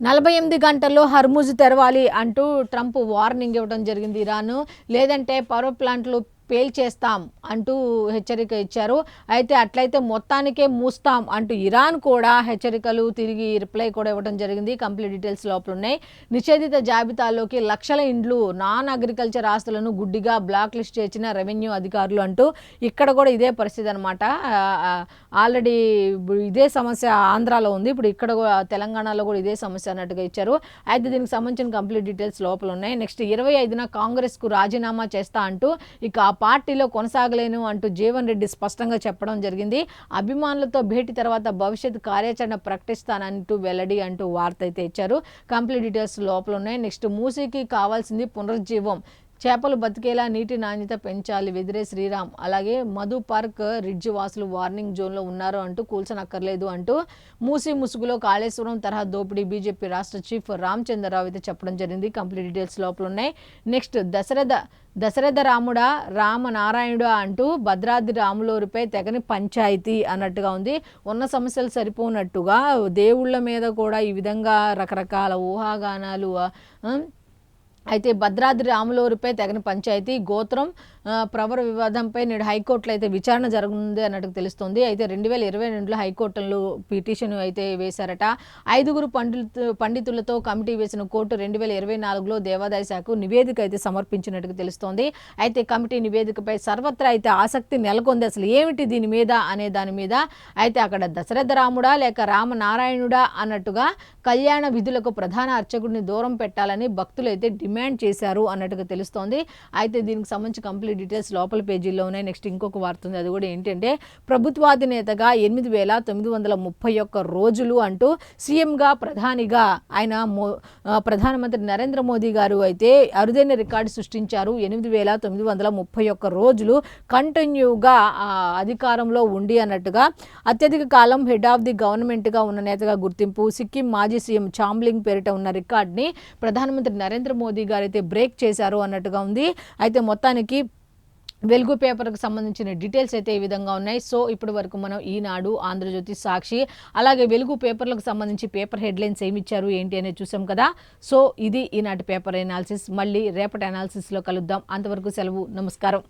48 గంటల్లో హర్ముజ్ తెరవాలి అంటూ ట్రంప్ వార్నింగ్ ఇవ్వడం జరిగింది. ఇరాన్ లేదంటే పవర్ ప్లాంట్లు పేల్చేస్తాం అంటూ హెచ్చరిక ఇచ్చారు. అయితే అట్లయితే మొత్తానికే మూస్తాం అంటూ ఇరాన్ కూడా హెచ్చరికలు తిరిగి రిప్లై కూడా ఇవ్వడం జరిగింది. కంప్లీట్ డీటెయిల్స్ లోపల ఉన్నాయి. నిషేధిత జాబితాలోకి లక్షల ఇండ్లు, నాన్ అగ్రికల్చర్ ఆస్తులను గుడ్డిగా బ్లాక్ లిస్ట్ చేసిన రెవెన్యూ అధికారులు అంటూ ఇక్కడ కూడా ఇదే పరిస్థితి అనమాట. ఆల్రెడీ ఇదే సమస్య ఆంధ్రాలో ఉంది, ఇప్పుడు ఇక్కడ తెలంగాణలో కూడా ఇదే సమస్య అన్నట్టుగా ఇచ్చారు. అయితే దీనికి సంబంధించిన కంప్లీట్ డీటెయిల్స్ లోపల ఉన్నాయి. నెక్స్ట్ 25న కాంగ్రెస్కు రాజీనామా చేస్తా అంటూ ఇక పార్టీలో కొనసాగలేను అంటూ జీవన్ రెడ్డి స్పష్టంగా చెప్పడం జరిగింది. అభిమానులతో భేటీ తర్వాత భవిష్యత్ కార్యాచరణ ప్రకటిస్తానంటూ వెల్లడి అంటూ వార్త అయితే ఇచ్చారు. కంప్లీట్ డీటెయిల్స్ లోపల ఉన్నాయి. నెక్స్ట్ మూసీకి కావాల్సింది పునరుజ్జీవం, చేపలు బతికేలా నీటి నాణ్యత పెంచాలి వెదిరే శ్రీరామ్. అలాగే మధు పార్క్ రిడ్జ్ వాసులు వార్నింగ్ జోన్లో ఉన్నారు అంటూ కూల్చనక్కర్లేదు అంటూ మూసీ ముసుగులో కాళేశ్వరం తరహా దోపిడీ బీజేపీ రాష్ట్ర చీఫ్ రామచంద్రరావు అయితే చెప్పడం జరిగింది. కంప్లీట్ డీటెయిల్స్ లోపల ఉన్నాయి. నెక్స్ట్ దశరథ రాముడా రామనారాయణుడా అంటూ భద్రాద్రి రాములూరిపై తెగని పంచాయతీ అన్నట్టుగా ఉంది. ఉన్న సమస్యలు సరిపోనట్టుగా దేవుళ్ళ మీద కూడా ఈ విధంగా రకరకాల ఊహాగానాలు. అయితే భద్రాద్రి రాములూరిపై తెగని పంచాయతీ, గోత్రం ప్రవర వివాదంపై నేడు హైకోర్టులో అయితే విచారణ జరగనుంది అన్నట్టు తెలుస్తుంది. అయితే 2022లో హైకోర్టులో పిటిషన్ అయితే వేశారట. 5గురు పండితులతో కమిటీ వేసిన కోర్టు 2024లో దేవాదాయ శాఖకు నివేదిక అయితే సమర్పించినట్టుగా తెలుస్తోంది. అయితే కమిటీ నివేదికపై సర్వత్రా అయితే ఆసక్తి నెలకొంది. అసలు ఏమిటి దీని మీద అనే దాని మీద. అయితే అక్కడ దశరథ రాముడా లేక రామనారాయణుడా అన్నట్టుగా కళ్యాణ విధులకు ప్రధాన అర్చకుడిని దూరం పెట్టాలని భక్తులు అయితే డిమాండ్ చేశారు అన్నట్టుగా తెలుస్తోంది. అయితే దీనికి సంబంధించి కంప్లీట్ డీటెయిల్స్ లోపల పేజీలో ఉన్నాయి. నెక్స్ట్ ఇంకొక వార్త ఉంది, అది కూడా ఏంటంటే ప్రభుత్వాధినేతగా 8,931 రోజులు అంటూ సీఎంగా ప్రధానిగా ఆయన ప్రధానమంత్రి నరేంద్ర మోదీ గారు అయితే అరుదైన రికార్డు సృష్టించారు. 8,931 రోజులు కంటిన్యూగా అధికారంలో ఉండి అన్నట్టుగా అత్యధిక కాలం హెడ్ ఆఫ్ ది గవర్నమెంట్గా ఉన్న నేతగా గుర్తింపు. సిక్కిం మాజీ సీఎం చామ్లింగ్ పేరిట ఉన్న రికార్డ్ని ప్రధానమంత్రి నరేంద్ర మోదీ గారు అయితే బ్రేక్ చేశారు అన్నట్టుగా ఉంది. అయితే మొత్తానికి వెలుగు పేపర్కి సంబంధించిన డీటెయిల్స్ అయితే ఈ విధంగా ఉన్నాయి. సో ఇప్పటి వరకు మనం ఈనాడు, ఆంధ్రజ్యోతి, సాక్షి అలాగే వెలుగు పేపర్లకు సంబంధించి పేపర్ హెడ్లైన్స్ ఏమి ఇచ్చారు ఏంటి అనేది చూసాం కదా. సో ఇది ఈనాటి పేపర్ ఎనాలిసిస్. మళ్ళీ రేపటి అనాలిసిస్లో కలుద్దాం. అంతవరకు సెలవు. నమస్కారం.